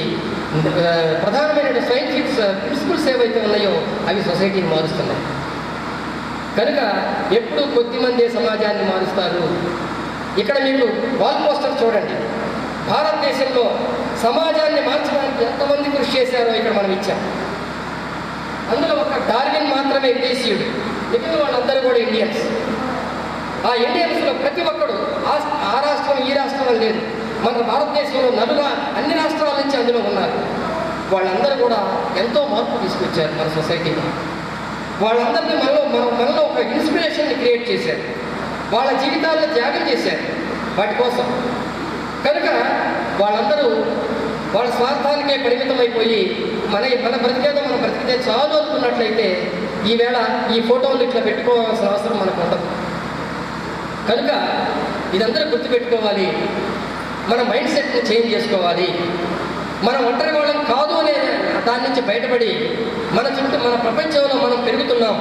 Speaker 2: ప్రధానమైన సైంటిఫిక్ ప్రిన్సిపల్స్ ఏవైతే ఉన్నాయో అవి సొసైటీని మారుస్తున్నాయి. కనుక ఎప్పుడు కొద్దిమంది సమాజాన్ని మారుస్తారు. ఇక్కడ మీకు వాల్ పోస్టర్ చూడండి. భారతదేశంలో సమాజాన్ని మార్చడానికి ఎంతమంది కృషి చేశారో ఇక్కడ మనం ఇచ్చాం. అందులో ఒక డార్విన్ మాత్రమే దేశీయుడు, మిగిలిన వాళ్ళందరూ కూడా ఇండియన్స్. ఆ ఇండియన్స్లో ప్రతి ఒక్కడు ఆ రాష్ట్రం ఈ రాష్ట్రం అని లేదు, మన భారతదేశంలో అన్ని రాష్ట్రాల నుంచి అందులో ఉన్నారు. వాళ్ళందరూ కూడా ఎంతో మార్పు తీసుకొచ్చారు మన సొసైటీలో. వాళ్ళందరినీ మనలో ఒక ఇన్స్పిరేషన్ని క్రియేట్ చేశారు. వాళ్ళ జీవితాలను త్యాగం చేశారు వాటి కోసం. కనుక వాళ్ళందరూ వాళ్ళ స్వార్థానికే పరిమితమైపోయి మన బ్రతికేదో మనం బ్రతికితే చాలు అనుకున్నట్లయితే ఈవేళ ఈ ఫోటోలు ఇట్లా పెట్టుకోవాల్సిన అవసరం మనకు ఉండదు. కనుక ఇదందరూ గుర్తుపెట్టుకోవాలి. మన మైండ్ సెట్ని చేంజ్ చేసుకోవాలి. మనం ఒంటరి వాళ్ళం కాదు అనే దాని నుంచి బయటపడి మన ప్రపంచంలో మనం పెరుగుతున్నాం.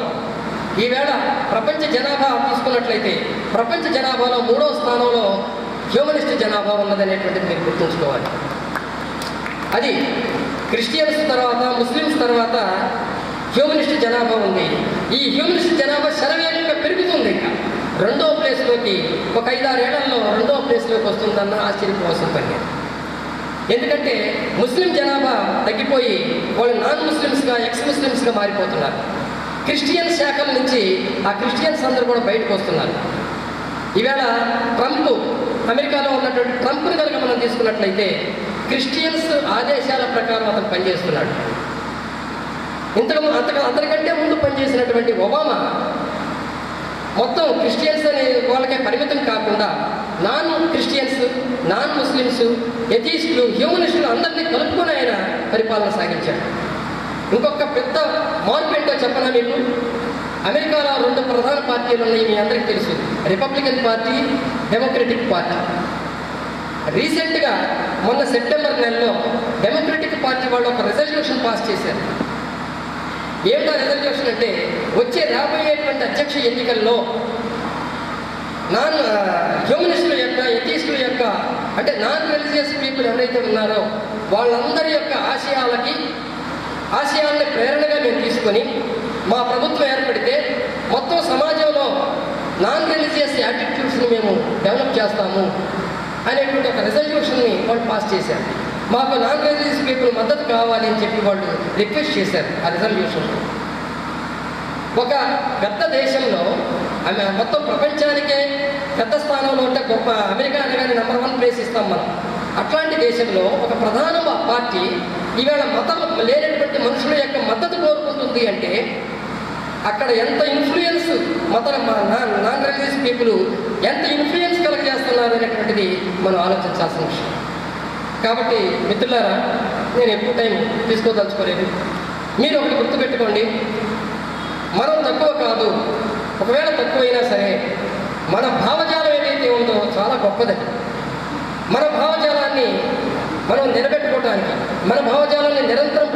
Speaker 2: ఈవేళ ప్రపంచ జనాభా తీసుకున్నట్లయితే ప్రపంచ జనాభాలో 3వ స్థానంలో హ్యూమనిస్ట్ జనాభా ఉన్నదనేటువంటిది మీరు గుర్తుంచుకోవాలి. అది క్రిస్టియన్స్ తర్వాత ముస్లిమ్స్ తర్వాత హ్యూమనిస్ట్ జనాభా ఉంది. ఈ హ్యూమనిస్ట్ జనాభా శరవేగంగా పెరుగుతుంది. ఇంకా 2వ ప్లేస్లోకి ఒక 5-6 ఏళ్లలో 2వ ప్లేస్లోకి వస్తుందన్న ఆశ్చర్యపోవాల్సిన పని. ఎందుకంటే ముస్లిం జనాభా తగ్గిపోయి వాళ్ళు నాన్ ముస్లిమ్స్గా ఎక్స్ ముస్లిమ్స్గా మారిపోతున్నారు. క్రిస్టియన్ శాఖల నుంచి ఆ క్రిస్టియన్స్ అందరూ కూడా బయటకు వస్తున్నారు. ఈవేళ అమెరికాలో ఉన్నటువంటి ట్రంప్ని కనుక మనం తీసుకున్నట్లయితే క్రిస్టియన్స్ ఆదేశాల ప్రకారం అతను పనిచేస్తున్నాడు. అంతకంటే ముందు పనిచేసినటువంటి ఒబామా మొత్తం క్రిస్టియన్స్ అనే వాళ్ళకే పరిమితం కాకుండా నాన్ క్రిస్టియన్స్, నాన్ ముస్లిమ్స్, ఎథీస్టులు, హ్యూమనిస్టులు అందరినీ కలుపుకొని ఆయన పరిపాలన సాగించాడు. ఇంకొక పెద్ద మార్పు ఏంటో చెప్పనా మీకు? అమెరికాలో 2 ప్రధాన పార్టీలు ఉన్నాయి, మీ అందరికీ తెలుసు. Republican party, democratic party. రీసెంట్గా మొన్న సెప్టెంబర్ నెలలో డెమోక్రటిక్ పార్టీ వాళ్ళు ఒక రెజల్యూషన్ పాస్ చేశారు. ఏమిటా రెజల్యూషన్ అంటే వచ్చే రాబోయేటువంటి అధ్యక్ష ఎన్నికల్లో హ్యూమనిస్టుల యొక్క, ఎథీస్టుల యొక్క, అంటే నాన్ రిలీజియస్ పీపుల్ ఎవరైతే ఉన్నారో వాళ్ళందరి యొక్క ఆశయాల్ని ప్రేరణగా మేము తీసుకొని మా ప్రభుత్వం ఏర్పడితే మొత్తం సమాజంలో నాన్ రిలీజియస్ యాటిట్యూడ్స్ని మేము డెవలప్ చేస్తాము అనేటువంటి ఒక రెజల్యూషన్ని వాళ్ళు పాస్ చేశారు. మాకు నాన్ రిలీజియస్ పీపుల్ మద్దతు కావాలి అని చెప్పి వాళ్ళు రిక్వెస్ట్ చేశారు. ఆ రెజల్యూషన్ ఒక పెద్ద దేశంలో మొత్తం ప్రపంచానికే పెద్ద స్థానంలో ఉంటే గొప్ప అమెరికా అనగానే నెంబర్ 1 ప్లేస్ ఇస్తాం మనం. అట్లాంటి దేశంలో ఒక ప్రధాన పార్టీ ఈవేళ మతం లేనటువంటి మనుషుల యొక్క మద్దతు కోరుకుంటుంది అంటే అక్కడ ఎంత ఇన్ఫ్లుయెన్స్ నాన్ రిలీజియస్ పీపుల్ ఎంత ఇన్ఫ్లుయెన్స్ కలగజేస్తున్నారు అనేటువంటిది మనం ఆలోచించాల్సిన విషయం. కాబట్టి మిత్రులారా, నేను ఎక్కువ టైం తీసుకోదలుచుకోలేదు. మీరు ఒకటి గుర్తుపెట్టుకోండి, మనం తక్కువ కాదు. ఒకవేళ తక్కువైనా సరే మన భావజాలం ఏదైతే ఉందో చాలా గొప్పది. మన భావజాలాన్ని మనం నిలబెట్టుకోవటానికి, మన భావజాలాన్ని నిరంతరం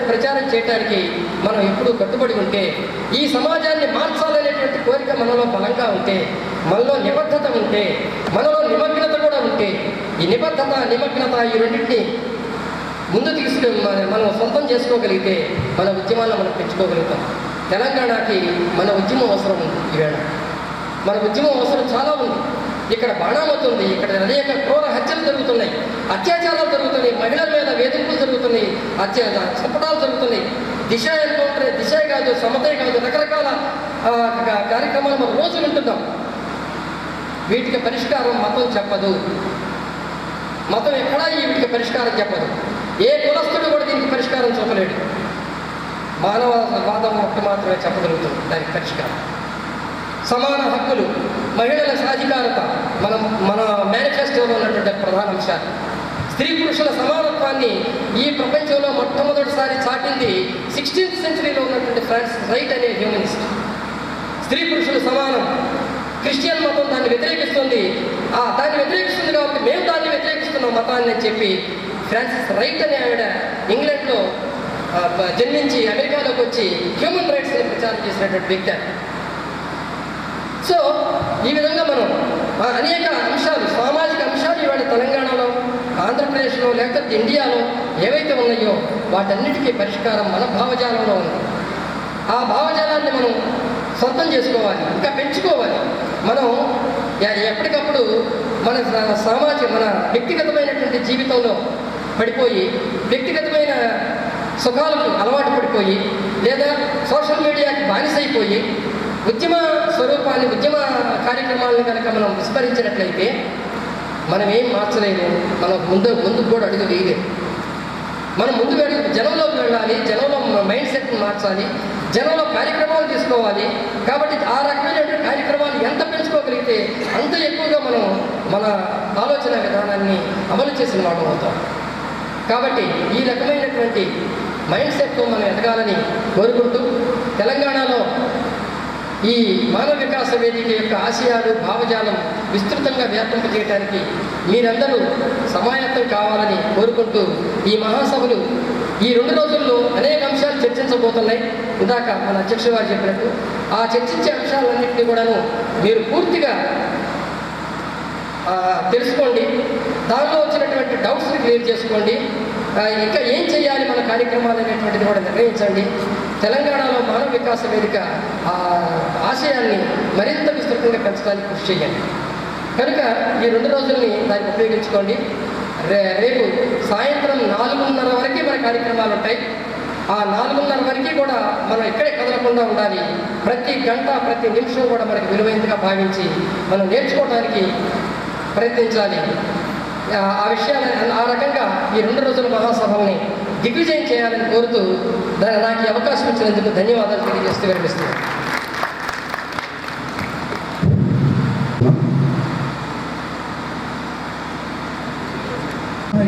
Speaker 2: ప్రచారం చేయడానికి మనం ఎప్పుడూ కట్టుబడి ఉంటే, ఈ సమాజాన్ని మార్చాలనేటువంటి కోరిక మనలో బలంగా ఉంటే, మనలో నిబద్ధత ఉంటే, మనలో నిమగ్నత కూడా ఉంటే, ఈ నిమగ్నత ఈ రెండింటినీ ముందు తీసుకుని మనం సొంతం చేసుకోగలిగితే మన ఉద్యమాలను మనం పెంచుకోగలుగుతాం. తెలంగాణకి మన ఉద్యమం అవసరం ఉంది. ఈవేళ మన ఉద్యమం అవసరం చాలా ఉంది. ఇక్కడ బాణామతి ఉంది, ఇక్కడ అనేక క్రూర హత్యలు జరుగుతున్నాయి, అత్యాచారాలు జరుగుతున్నాయి, మహిళల మీద వేధింపులు జరుగుతున్నాయి, చంపడాలు జరుగుతున్నాయి. దిశ ఎన్కౌంటర్, దిశ కాదు, సమతే కాదు, రకరకాల కార్యక్రమాలు మనం రోజు వింటున్నాం. వీటికి పరిష్కారం మతం చెప్పదు. మతం ఎక్కడా వీటికి పరిష్కారం చెప్పదు. ఏ కులస్తుడు కూడా దీనికి పరిష్కారం చెప్పలేడు. మానవవాదం ఒకటి మాత్రమే చెప్పగలుగుతుంది దానికి పరిష్కారం. సమాన హక్కులు, మహిళల సాధికారత మన మేనిఫెస్టోలో ఉన్నటువంటి ప్రధాన అంశాలు. స్త్రీ పురుషుల సమానత్వాన్ని ఈ ప్రపంచంలో మొట్టమొదటిసారి చాటింది 16th సెంచరీలో ఉన్నటువంటి ఫ్రాన్సిస్ రైట్ అనే హ్యూమనిస్ట్. స్త్రీ పురుషులు సమానం. క్రిస్టియన్ మతం దాన్ని వ్యతిరేకిస్తుంది. దాన్ని వ్యతిరేకిస్తుంది కాబట్టి మేము దాన్ని వ్యతిరేకిస్తున్నాం మతాన్ని అని చెప్పి ఫ్రాన్సిస్ రైట్ అనే ఆవిడ ఇంగ్లాండ్లో జన్మించి అమెరికాలోకి వచ్చి హ్యూమన్ రైట్స్ని ప్రచారం చేసినటువంటి వ్యక్తి ఆయన. సో ఈ విధంగా మనం అనేక అంశాలు, సామాజిక అంశాలు ఇవాళ తెలంగాణలో, ఆంధ్రప్రదేశ్లో, లేకపోతే ఇండియాలో ఏవైతే ఉన్నాయో వాటన్నిటికీ పరిష్కారం మన భావజాలంలో ఉంది. ఆ భావజాలాన్ని మనం సొంతం చేసుకోవాలి, ఇంకా పెంచుకోవాలి. మనం ఎప్పటికప్పుడు మన మన వ్యక్తిగతమైనటువంటి జీవితంలో పడిపోయి, వ్యక్తిగతమైన సుఖాలకు అలవాటు పడిపోయి, లేదా సోషల్ మీడియాకి బానిసైపోయి ఉద్యమ స్వరూపాన్ని, ఉద్యమ కార్యక్రమాలను కనుక మనం విస్మరించినట్లయితే మనం ఏం మార్చలేము. మనం ముందుకు కూడా అడుగు వేయలేము. మనం ముందు జనంలోకి వెళ్ళాలి, జనంలో మైండ్ సెట్ని మార్చాలి, జనంలో కార్యక్రమాలు తీసుకోవాలి. కాబట్టి ఆ రకమైనటువంటి కార్యక్రమాలు ఎంత పెంచుకోగలిగితే అంత ఎక్కువగా మనం మన ఆలోచన విధానాన్ని అమలు చేసిన వాళ్ళం అవుతాం. కాబట్టి ఈ రకమైనటువంటి మైండ్ సెట్తో మనం ఎదగాలని కోరుకుంటూ, తెలంగాణలో ఈ మానవ వికాస వేదిక యొక్క ఆశయాలు, భావజాలం విస్తృతంగా వ్యాపింపజేయడానికి మీరందరూ సమాయత్తం కావాలని కోరుకుంటూ, ఈ మహాసభలు ఈ 2 రోజుల్లో అనేక అంశాలు చర్చించబోతున్నాయి. ఇందాక మన అధ్యక్షుడు గారు చెప్పినట్టు ఆ చర్చించే అంశాలన్నింటినీ కూడాను మీరు పూర్తిగా తెలుసుకోండి. దానిలో వచ్చినటువంటి డౌట్స్ని క్లియర్ చేసుకోండి. ఇంకా ఏం చేయాలి మన కార్యక్రమాలు అనేటువంటిది కూడా నిర్ణయించండి. తెలంగాణలో మానవ వికాస వేదిక ఆశయాన్ని మరింత విస్తృతంగా పెంచడానికి కృషి చేయండి. కనుక ఈ 2 రోజుల్ని దానికి ఉపయోగించుకోండి. రేపు సాయంత్రం 4:30 వరకు మన కార్యక్రమాలు ఉంటాయి. ఆ 4:30 వరకు కూడా మనం ఇక్కడే కదలకుండా ఉండాలి. ప్రతి గంట, ప్రతి నిమిషం కూడా మనకి విలువైనదిగా భావించి మనం నేర్చుకోవడానికి ప్రయత్నించాలి. ఆ విషయాన్ని ఆ రకంగా ఈ 2 రోజుల మహాసభల్ని దిగ్విజయం చేయాలని కోరుతూ నాకు ఈ అవకాశం ఇచ్చినందుకు ధన్యవాదాలు తెలియజేస్తూ విరమిస్తున్నాను.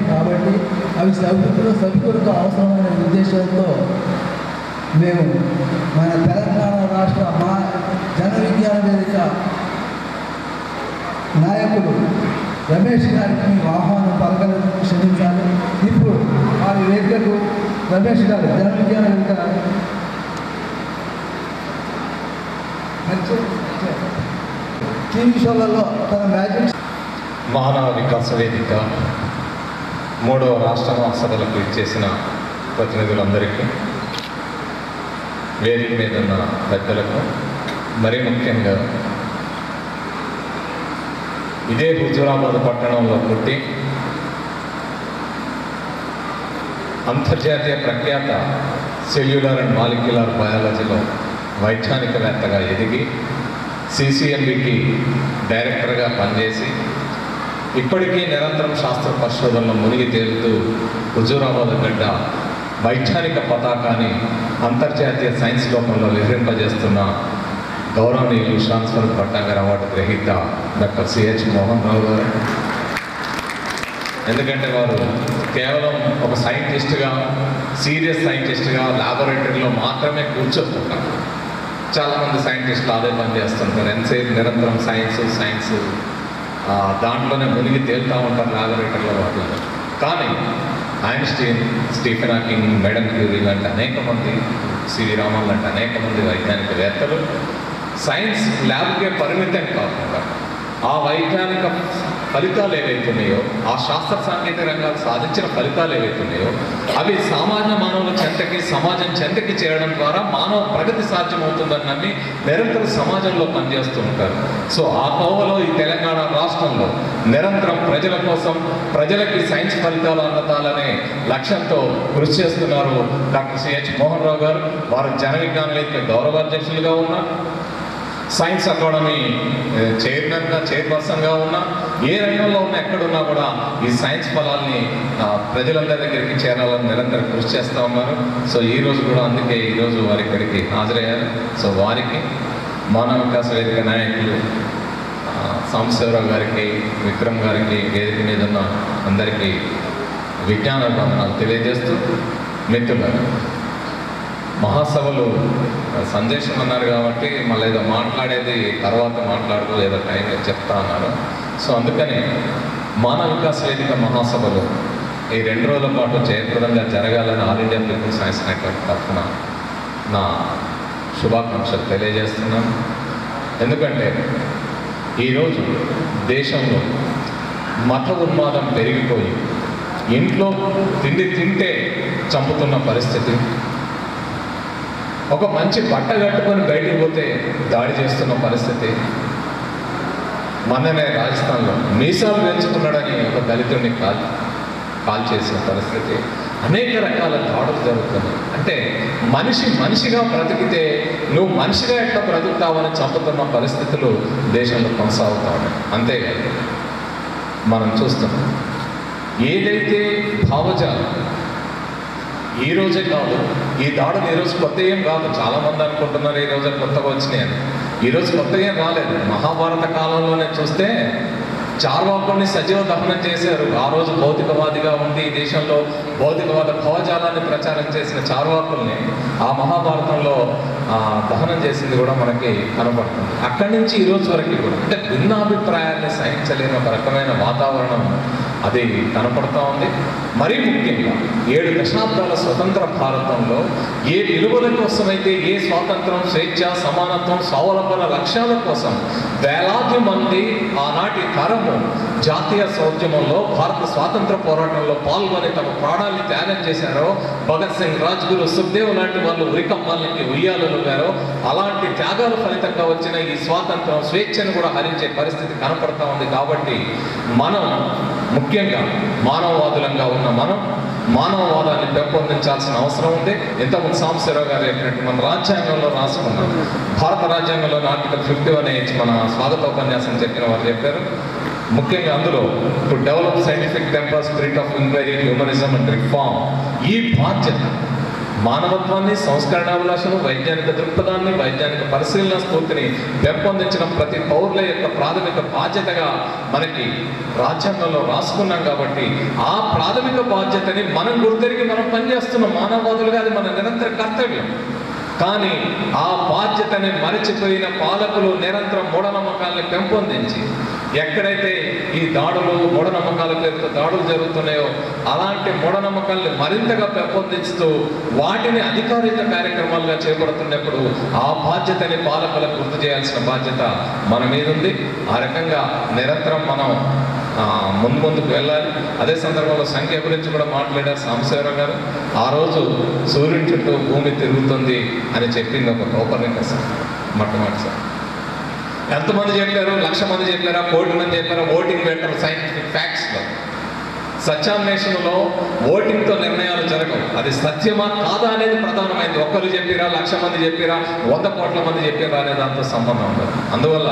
Speaker 3: కాబట్టి అవి సభ్యులకు అవసరమైన ఉద్దేశంతో మేము మన తెలంగాణ రాష్ట్ర జన విజ్ఞాన వేదిక నాయకులు రమేష్ గారికి మేము ఆహ్వానం పలకలను క్షమించాలి. ఇప్పుడు వారి వేదికకు రమేష్ గారు జన విజ్ఞాన వేదిక టీవీ షోలలో తన మ్యాజిక్
Speaker 4: మానవ వికాస వేదిక 3వ రాష్ట్ర మహాసభలకు ఇచ్చేసిన ప్రతినిధులందరికీ, వేదిక మీద ఉన్న పెద్దలకు, మరీ ముఖ్యంగా ఇదే హుజూరాబాద్ పట్టణంలో పుట్టి అంతర్జాతీయ ప్రఖ్యాత సెల్యులర్ అండ్ మాలిక్యులర్ బయాలజీలో వైజ్ఞానికవేత్తగా ఎదిగి సిసిఎంబికి డైరెక్టర్గా పనిచేసి ఇప్పటికీ నిరంతరం శాస్త్ర పరిశోధనలో మునిగి తేలుతూ హుజూరాబాద్ గడ్డ వైజ్ఞానిక పతాకాన్ని అంతర్జాతీయ సైన్స్ లోకంలో వివరింపజేస్తున్న గౌరవనీయులు ట్రాన్స్ఫర్ భట్టాగారి అవార్డు గ్రహీత డాక్టర్ సిహెచ్ మోహన్ రావు గారు. ఎందుకంటే వారు కేవలం ఒక సైంటిస్ట్గా, సీరియస్ సైంటిస్ట్గా ల్యాబొరేటరీలో మాత్రమే కూర్చోకుంటారు. చాలామంది సైంటిస్టులు అదే పని చేస్తుంటారు. ఎంతసేపు నిరంతరం సైన్స్ దాంట్లోనే మునిగి తేలుతూ ఉంటారు ల్యాబొరేటరీలో వాటిల్లో. కానీ Einstein, Stephen Hawking, madam Curie లాంటి అనేక మంది, సివి రామన్ లాంటి అనేక మంది వైజ్ఞానికవేత్తలు సైన్స్ ల్యాబ్కే పరిమితం కాకుండా ఆ వైజ్ఞానిక ఫలితాలు ఏవైతున్నాయో, ఆ శాస్త్ర సాంకేతిక రంగాలు సాధించిన ఫలితాలు ఏవైతున్నాయో అవి సామాన్య మానవుల చెంతకి, సమాజం చెంతకి చేరడం ద్వారా మానవ ప్రగతి సాధ్యమవుతుందని నమ్మి నిరంతరం సమాజంలో పనిచేస్తూ ఉంటారు. సో ఆ కోవలో ఈ తెలంగాణ రాష్ట్రంలో నిరంతరం ప్రజల కోసం, ప్రజలకి సైన్స్ ఫలితాలు అందాలనే లక్ష్యంతో కృషి చేస్తున్నారు డాక్టర్ సిహెచ్ మోహన్ రావు గారు. వారు జన విజ్ఞాన వేదిక గౌరవాధ్యక్షులుగా ఉన్నారు, సైన్స్ అకాడమీ చైర్పర్సన్గా ఉన్నా, ఏ రంగంలో ఉన్నా ఎక్కడున్నా కూడా ఈ సైన్స్ ఫలాల్ని ప్రజలందరి దగ్గరికి చేరాలని నిరంతరం కృషి చేస్తూ ఉన్నారు. సో ఈరోజు కూడా అందుకే ఈరోజు వారి ఇక్కడికి హాజరయ్యారు. సో వారికి మానవ వికాస వేదిక నాయకులు సాంబశివరావు గారికి, విక్రమ్ గారికి, వేదిక మీద ఉన్న అందరికీ విజ్ఞాన వందనాలు తెలియజేస్తూ, మిత్రులు మహాసభలు సందేశం అన్నారు కాబట్టి మళ్ళీ ఏదో మాట్లాడేది తర్వాత మాట్లాడుతూ ఏదో టైం చెప్తా అన్నారు. సో అందుకని మానవ వికాస వేదిక మహాసభలు ఈ 2 రోజుల పాటు జయప్రదంగా జరగాలని all India people science network తరఫున నా శుభాకాంక్షలు తెలియజేస్తున్నాను. ఎందుకంటే ఈరోజు దేశంలో మత ఉన్మాదం పెరిగిపోయి ఇంట్లో తిండి తింటే చంపుతున్న పరిస్థితి, ఒక మంచి బట్ట కట్టుకొని బయటికి పోతే దాడి చేస్తున్న పరిస్థితి, మొన్ననే రాజస్థాన్లో మీసాలు పెంచుకున్నాడని ఒక దళితుడిని కాల్ చేసిన పరిస్థితి, అనేక రకాల దాడులు జరుగుతున్నాయి. అంటే మనిషిగా బ్రతికితే నువ్వు మనిషిగా ఎట్లా బ్రతుకుతావని చంపుతున్న పరిస్థితులు దేశంలో కొనసాగుతూ ఉన్నాయి. అంతేకాదు మనం చూస్తున్నాం ఏదైతే భావజాలం ఈ రోజే కాదు, ఈ దాడులు ఈరోజు కొత్త ఏం కాదు. చాలామంది అనుకుంటున్నారు ఈ రోజు కొత్తగా వచ్చినాయని. ఈరోజు కొత్తగా ఏం రాలేదు. మహాభారత కాలంలోనే చూస్తే చార్వాకుల్ని సజీవ దహనం చేశారు. ఆ రోజు భౌతికవాదిగా ఉండి ఈ దేశంలో భౌతికవాద భావజాలాన్ని ప్రచారం చేసిన చార్వాకుల్ని ఆ మహాభారతంలో దహనం చేసింది కూడా మనకి కనబడుతుంది. అక్కడి నుంచి ఈ రోజు వరకు కూడా అంటే భిన్నాభిప్రాయాన్ని సహించలేని ఒక రకమైన వాతావరణం అది కనపడుతూ ఉంది. మరీ ముఖ్యంగా 7 దశాబ్దాల స్వతంత్ర భారతంలో ఏ విలువల కోసమైతే, ఏ స్వాతంత్రం, స్వేచ్ఛ, సమానత్వం, స్వావలంబన లక్ష్యాల కోసం వేలాది మంది ఆనాటి తరము జాతీయ సౌద్యమంలో భారత స్వాతంత్ర పోరాటంలో పాల్గొని తమ ప్రాణాన్ని త్యాగం చేశారో, భగత్ సింగ్, రాజ్గురు, సుఖ్దేవ్ లాంటి వాళ్ళు ఉరికమ్మాలకి ఉయ్యాలలుగారో, అలాంటి త్యాగాల ఫలితంగా వచ్చిన ఈ స్వాతంత్రం, స్వేచ్ఛను కూడా హరించే పరిస్థితి కనపడతా ఉంది. కాబట్టి మనం ముఖ్యంగా మానవవాదులంగా ఉన్న మనం మానవవాదాన్ని పెంపొందించాల్సిన అవసరం ఉంది. ఇంతకుముందు సాంబశివరావు గారు చెప్పినట్టు మన రాజ్యాంగంలో రాసుకున్నాం. భారత రాజ్యాంగంలోని ఆర్టికల్ 51 మన స్వాగతోపన్యాసం చెప్పిన వారు చెప్పారు. ముఖ్యంగా అందులో to develop scientific temper, spirit of enquiry, humanism and reform, ఈ బాధ్యత మానవత్వాన్ని, సంస్కరణాభిలాషను, వైజ్ఞానిక దృక్పథాన్ని, వైజ్ఞానిక పరిశీలన స్ఫూర్తిని పెంపొందించడం ప్రతి పౌరుల యొక్క ప్రాథమిక బాధ్యతగా మనకి రాజ్యాంగంలో రాసుకున్నాం. కాబట్టి ఆ ప్రాథమిక బాధ్యతని మనం గుర్తెరిగి మనం పనిచేస్తున్న మానవవాదులుగా అది మన నిరంతర కర్తవ్యం. కానీ ఆ బాధ్యతని మరచిపోయిన పాలకులు నిరంతరం మూఢనమ్మకాలని పెంపొందించి ఎక్కడైతే ఈ దాడులు, మూఢనమ్మకాల పేరుతో దాడులు జరుగుతున్నాయో అలాంటి మూఢనమ్మకాల్ని మరింతగా పెంపొందిస్తూ వాటిని అధికారిక కార్యక్రమాలుగా చేపడుతున్నప్పుడు ఆ బాధ్యతని పాలకులకు గుర్తు చేయాల్సిన బాధ్యత మన మీద ఉంది. ఆ రకంగా నిరంతరం మనం ముందుకు వెళ్ళాలి. అదే సందర్భంలో సంఖ్య గురించి కూడా మాట్లాడారు సాంబశివరావు గారు. ఆ రోజు సూర్యుని చుట్టూ భూమి తిరుగుతుంది అని చెప్పింది ఒక కోపర్నికస్ మొట్టమొదటిసారి. ఎంతమంది చెప్పారు? 1,00,000 మంది చెప్పారా? 1 కోటి మంది చెప్పారా? ఓటింగ్ పెట్టరు. సైంటిఫిక్ ఫ్యాక్ట్స్లో సత్యాన్వేషణలో ఓటింగ్తో నిర్ణయాలు జరగవు. అది సత్యమా కాదా అనేది ప్రధానమైంది. ఒక్కరు చెప్పిరా, 1,00,000 మంది చెప్పిరా, 100 కోట్ల మంది చెప్పిరా అనే దాంతో సంబంధం ఉండదు. అందువల్ల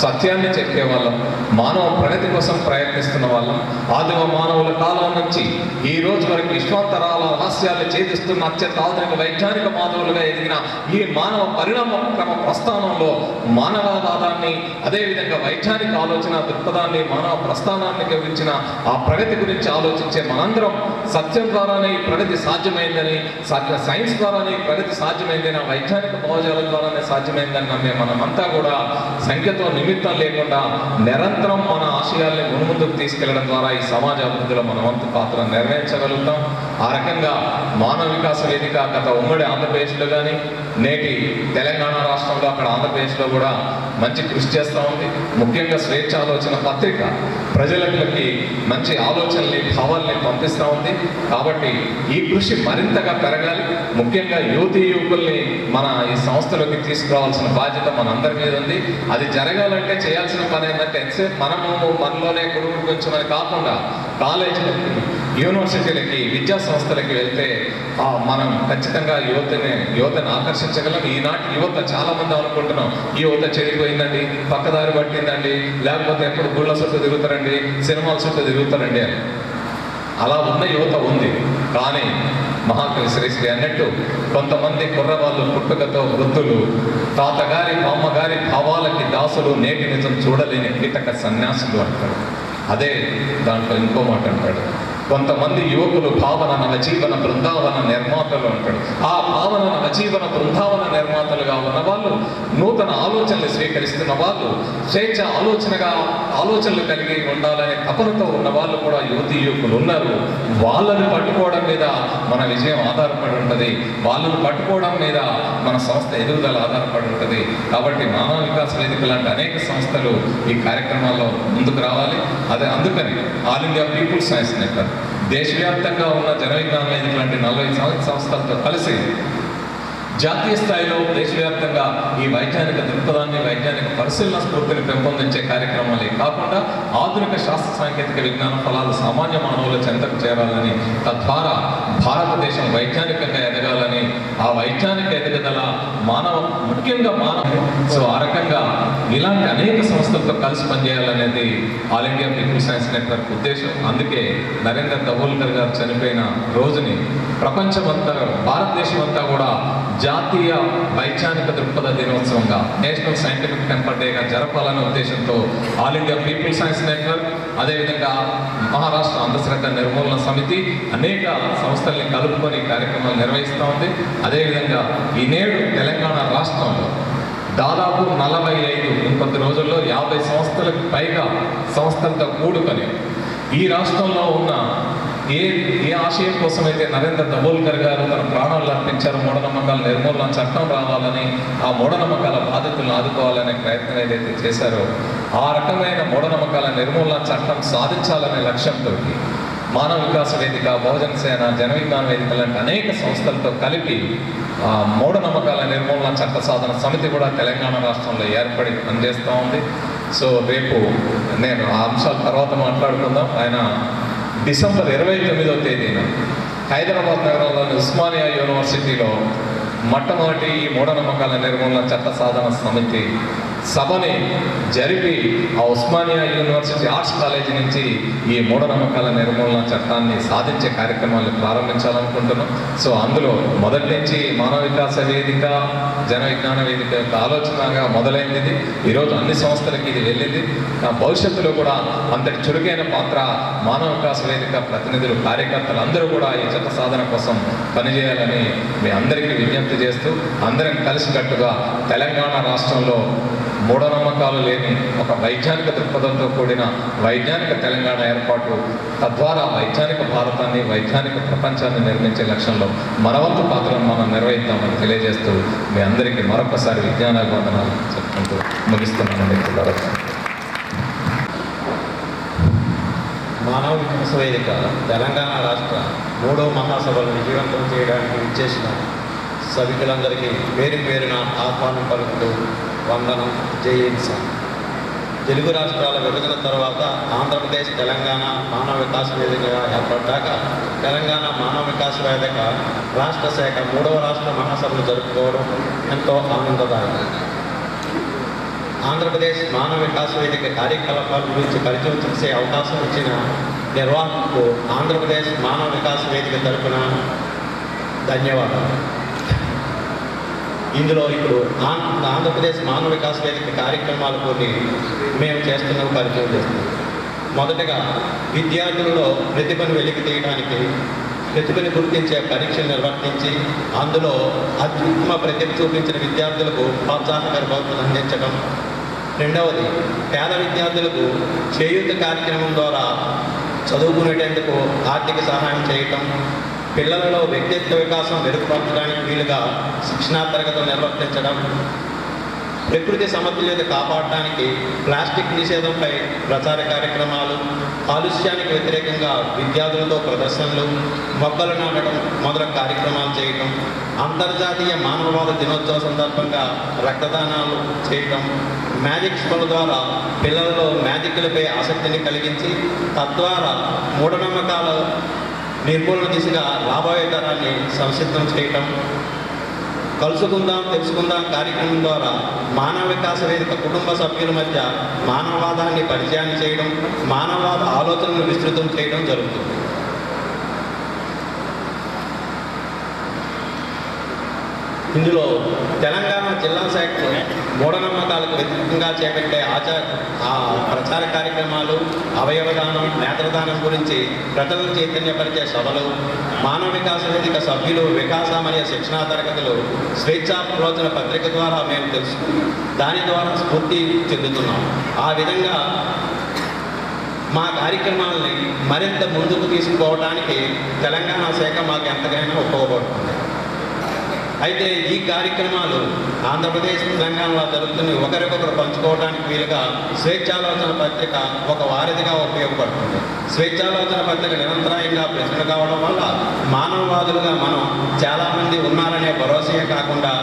Speaker 4: సత్యాన్ని చెప్పే వాళ్ళం, మానవ ప్రగతి కోసం ప్రయత్నిస్తున్న వాళ్ళం, ఆదిమ మానవుల కాలం నుంచి ఈ రోజు వరకు విశ్వాంతరాల రహస్యాలు ఛేదిస్తున్న అత్యంత ఆధునిక వైజ్ఞానిక మానవులుగా ఎదిగిన ఈ మానవ పరిణామ క్రమ ప్రస్థానంలో మానవవాదాన్ని, అదేవిధంగా వైజ్ఞానిక ఆలోచన దృక్పథాన్ని, మానవ ప్రస్థానాన్ని గమనించిన ఆ ప్రగతి గురించి ఆలోచించే మనందరం సత్యం ద్వారానే ఈ ప్రగతి సాధ్యమైందని, సైన్స్ ద్వారానే ఈ ప్రగతి సాధ్యమైందని, వైజ్ఞానిక భావజాలం ద్వారానే సాధ్యమైందని నమ్మే మనమంతా కూడా సంఖ్యతో నిమిత్తం లేకుండా నిరంతరం మన ఆశయాల్ని మున్ముందుకు తీసుకెళ్లడం ద్వారా ఈ సమాజ అభివృద్ధిలో మన వంతు పాత్ర నిర్వహించగలుగుతాం. ఆ రకంగా మానవ వికాస వేదిక గత ఉమ్మడి ఆంధ్రప్రదేశ్లో కానీ, నేటి తెలంగాణ రాష్ట్రంలో, అక్కడ ఆంధ్రప్రదేశ్లో కూడా మంచి కృషి చేస్తూ ఉంది. ముఖ్యంగా స్వేచ్ఛ ఆలోచన పత్రిక ప్రజలకి మంచి ఆలోచనల్ని, భావాల్ని పంపిస్తూ ఉంది. కాబట్టి ఈ కృషి మరింతగా పెరగాలి. ముఖ్యంగా యువకుల్ని మన ఈ సంస్థలోకి తీసుకురావాల్సిన బాధ్యత మనందరి మీద ఉంది. అది జరగాలంటే చేయాల్సిన పని ఏంటంటే మనము మనలోనే గురువు గురించమని కాకుండా కాలేజీలకి, యూనివర్సిటీలకి, విద్యా సంస్థలకి వెళ్తే మనం ఖచ్చితంగా యువతను ఆకర్షించగలం. ఈనాటి యువత చాలా మంది అనుకుంటున్నాం ఈ యువత చెడిపోయిందండి, పక్కదారి పట్టిందండి, లేకపోతే ఎప్పుడు గుళ్ళ చుట్టూ తిరుగుతారండి, సినిమాల చుట్టూ తిరుగుతారండి అని. అలా ఉన్న యువత ఉంది. కానీ మహాకవి శ్రీశ్రీ అన్నట్టు కొంతమంది కుర్రవాళ్ళు పుట్టుకతో వృద్ధులు, తాతగారి బామ్మగారి భావాలకి దాసులు, నేటి నిజం చూడలేని కీటక సన్యాసులు అంటాడు. అదే దాంట్లో ఇంకో మాట అంటాడు, కొంతమంది యువకులు భావన నవజీవన బృందావన నిర్మాతలు అంటాడు. ఆ భావన నవజీవన బృందావన నిర్మాతలుగా ఉన్న వాళ్ళు, నూతన ఆలోచనలు స్వీకరిస్తున్న వాళ్ళు, స్వేచ్ఛ ఆలోచనలు కలిగి ఉండాలనే తపనతో ఉన్న వాళ్ళు కూడా యువతీ యువకులు ఉన్నారు. వాళ్ళని పట్టుకోవడం మీద మన విజయం ఆధారపడి ఉంటుంది. వాళ్ళను పట్టుకోవడం మీద మన సంస్థ ఎదుగుదల ఆధారపడి ఉంటుంది. కాబట్టి మానవ వికాస వేదిక లాంటి అనేక సంస్థలు ఈ కార్యక్రమాల్లో ముందుకు రావాలి. అదే అందుకని All India People's Science Network దేశవ్యాప్తంగా ఉన్న జన విజ్ఞాన వేదిక లాంటి 40 సంస్థలతో కలిసి జాతీయ స్థాయిలో దేశవ్యాప్తంగా ఈ వైజ్ఞానిక దృక్పథాన్ని, వైజ్ఞానిక పరిశీలన స్ఫూర్తిని పెంపొందించే కార్యక్రమాలే కాకుండా ఆధునిక శాస్త్ర సాంకేతిక విజ్ఞాన ఫలాలు సామాన్య మానవుల చెంతకు చేరాలని, తద్వారా భారతదేశం వైజ్ఞానికంగా ఎదగాలని, ఆ వైజ్ఞానిక ఎదుగుదల ముఖ్యంగా సో ఆ రకంగా ఇలాంటి అనేక సంస్థలతో కలిసి పనిచేయాలనేది all India people science network ఉద్దేశం. అందుకే నరేంద్ర దబోల్కర్ గారు చనిపోయిన రోజుని ప్రపంచమంతా, భారతదేశం అంతా కూడా జాతీయ వైజ్ఞానిక దృక్పథ దినోత్సవంగా, నేషనల్ సైంటిఫిక్ టెంపర్ డేగా జరపాలనే ఉద్దేశంతో all India people science network, అదేవిధంగా మహారాష్ట్ర అంధశ్రద్ధ నిర్మూలన సమితి అనేక సంస్థల్ని కలుపుకొని కార్యక్రమాలు నిర్వహిస్తూ ఉంది. అదేవిధంగా ఈ నేడు తెలంగాణ రాష్ట్రంలో దాదాపు 45 ఇంకొద్ది రోజుల్లో 50 సంస్థలకు పైగా సంస్థలతో కూడుకొని ఈ రాష్ట్రంలో ఉన్న ఏ ఆశయం కోసమైతే నరేంద్ర దబోల్కర్ గారు తన ప్రాణాలు అర్పించారు, మూఢనమ్మకాల నిర్మూలన చట్టం రావాలని, ఆ మూఢనమ్మకాల బాధితులను ఆదుకోవాలనే ప్రయత్నం ఏదైతే చేశారో, ఆ రకమైన మూఢనమ్మకాల నిర్మూలన చట్టం సాధించాలనే లక్ష్యంతో మానవ వికాస వేదిక, బహుజన సేన, జన విజ్ఞాన వేదిక లాంటి అనేక సంస్థలతో కలిపి మూఢనమ్మకాల నిర్మూలన చట్ట సాధన సమితి కూడా తెలంగాణ రాష్ట్రంలో ఏర్పడి పనిచేస్తూ ఉంది. సో రేపు నేను ఆ అంశాల తర్వాత మాట్లాడుకుందాం. ఆయన డిసెంబర్ 29వ తేదీన హైదరాబాద్ నగరంలోని ఉస్మానియా యూనివర్సిటీలో మొట్టమొదటి ఈ మూఢనమ్మకాల నిర్మూలన చట్ట సాధన సమితి సభని జరిపి ఆ ఉస్మానియా యూనివర్సిటీ ఆర్ట్స్ కాలేజీ నుంచి ఈ మూఢనమ్మకాల నిర్మూలన చట్టాన్ని సాధించే కార్యక్రమాలు ప్రారంభించాలనుకుంటున్నాం. సో అందులో మొదటి నుంచి మానవ వికాస వేదిక, జన విజ్ఞాన వేదిక యొక్క ఆలోచనగా మొదలైంది. ఈరోజు అన్ని సంస్థలకి ఇది వెళ్ళింది. భవిష్యత్తులో కూడా అంతటి చురుకైన పాత్ర మానవ వికాస వేదిక ప్రతినిధులు, కార్యకర్తలు అందరూ కూడా ఈ చట్ట సాధన కోసం పనిచేయాలని మీ అందరికీ విజ్ఞప్తి చేస్తూ, అందరం కలిసికట్టుగా తెలంగాణ రాష్ట్రంలో మూఢనమ్మకాలు లేని ఒక వైజ్ఞానిక దృక్పథంతో కూడిన వైజ్ఞానిక తెలంగాణ ఏర్పాటు, తద్వారా వైజ్ఞానిక భారతాన్ని, వైజ్ఞానిక ప్రపంచాన్ని నిర్మించే లక్ష్యంలో మనవంతు పాత్రను మనం నిర్వహిద్దామని తెలియజేస్తూ మీ అందరికీ మరొకసారి విజ్ఞానాభివందనాలు చెప్పుకుంటూ ముగిస్తున్నానండి.
Speaker 5: మానవ వికాస వేదిక తెలంగాణ రాష్ట్ర 3వ మహాసభలు విజయవంతం చేయడానికి ఇచ్చేసిన సభికులందరికీ పేరు పేరున ఆహ్వానం పలుకుతూ వందనం, జై హింద్. తెలుగు రాష్ట్రాల విభజన తర్వాత ఆంధ్రప్రదేశ్ తెలంగాణ మానవ వికాస వేదికగా ఏర్పడ్డాక తెలంగాణ మానవ వికాస వేదిక రాష్ట్ర శాఖ 3వ రాష్ట్ర మహాసభలు జరుపుకోవడం ఎంతో ఆనందదాయకం. ఆంధ్రప్రదేశ్ మానవ వికాస వేదిక కార్యకలాపాల గురించి పరిచయం చేసే అవకాశం ఇచ్చిన నిర్వాహకులకు ఆంధ్రప్రదేశ్ మానవ వికాస వేదిక తరఫున ధన్యవాదాలు. ఇందులో ఇప్పుడు ఆంధ్రప్రదేశ్ మానవ వికాస వేదిక కార్యక్రమాలు కొన్ని మేము చేస్తున్నవి పరిచయం చేస్తున్నాం. మొదటగా విద్యార్థులలో ప్రతిభను వెలికి తీయడానికి ప్రతిభను గుర్తించే పరీక్షలు నిర్వర్తించి అందులో అత్యుత్తమ ప్రతిభ చూపించిన విద్యార్థులకు ప్రోత్సాహకర బహుమతులు అందించడం. రెండవది, పేద విద్యార్థులకు చేయూత కార్యక్రమం ద్వారా చదువుకునేటందుకు ఆర్థిక సహాయం చేయటం. పిల్లలలో వ్యక్తిత్వ వికాసం మెరుగుపరచడానికి వీలుగా శిక్షణా తరగతులు నిర్వర్తించడం. ప్రకృతి సమతుల్యత కాపాడటానికి ప్లాస్టిక్ నిషేధంపై ప్రచార కార్యక్రమాలు, కాలుష్యానికి వ్యతిరేకంగా విద్యార్థులతో ప్రదర్శనలు, మొక్కలు నాటడం మొదలగు కార్యక్రమాలు చేయటం. అంతర్జాతీయ మానవవాద దినోత్సవం సందర్భంగా రక్తదానాలు చేయటం. మ్యాజిక్ షోల ద్వారా పిల్లలలో మ్యాజిక్లపై ఆసక్తిని కలిగించి తద్వారా మూఢనమ్మకాల నిర్మూలన దిశగా రాబోయే తరాన్ని సంసిద్ధం చేయటం. కలుసుకుందాం తెలుసుకుందాం కార్యక్రమం ద్వారా మానవ వికాస వేదిక కుటుంబ సభ్యుల మధ్య మానవవాదాన్ని పరిచయాన్ని చేయడం, మానవవాద ఆలోచనలు విస్తృతం చేయడం జరుగుతుంది. ఇందులో తెలంగాణ జిల్లా శాఖ మూఢనమ్మకాలకు వ్యతిరేకంగా చేపట్టే ప్రచార కార్యక్రమాలు, అవయవదానం, నేత్రదానం గురించి ప్రజలను చైతన్యపరిచే సభలు, మానవ వికాస వేదిక సభ్యులు వికాసమనే శిక్షణా తరగతులు, స్వేచ్ఛా ప్రలోచన పత్రిక ద్వారా మేము తెలుసుకున్నాం. దాని ద్వారా స్ఫూర్తి చెందుతున్నాం. ఆ విధంగా మా కార్యక్రమాలని మరింత ముందుకు తీసుకుపోవడానికి తెలంగాణ శాఖ మాకు ఎంతగానో ఉపయోగపడుతుంది. అయితే ఈ కార్యక్రమాలు ఆంధ్రప్రదేశ్, తెలంగాణలో జరుగుతున్న ఒకరికొకరు పంచుకోవడానికి వీలుగా స్వేచ్ఛాలోచన పత్రిక ఒక వారధిగా ఉపయోగపడుతుంది. స్వేచ్ఛాలోచన పత్రిక నిరంతరాయంగా ప్రచురణ కావడం వల్ల మానవవాదులుగా మనం చాలామంది ఉన్నారనే భరోసే కాకుండా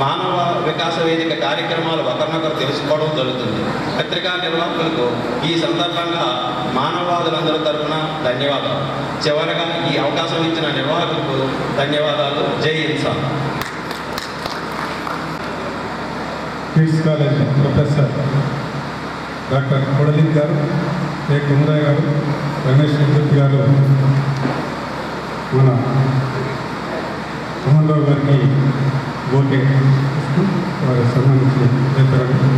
Speaker 5: మానవ వికాస వేదిక కార్యక్రమాలు ఒకరినొకరు తెలుసుకోవడం జరుగుతుంది. పత్రికా నిర్వాహకులకు ఈ సందర్భంగా మానవవాదులందరి తరఫున ధన్యవాదాలు. చివరగా ఈ అవకాశం ఇచ్చిన నిర్వాహకులకు ధన్యవాదాలు. జై Insaan.
Speaker 6: Quiz college professor doctor కొడలిక్ గారు, ఏ కుమరయ్య గారు, రమేష్ విద్యుత్ గారు మన మోహన్ రావు గారికి ఓకే వారి సన్మానించి చెప్పారండి.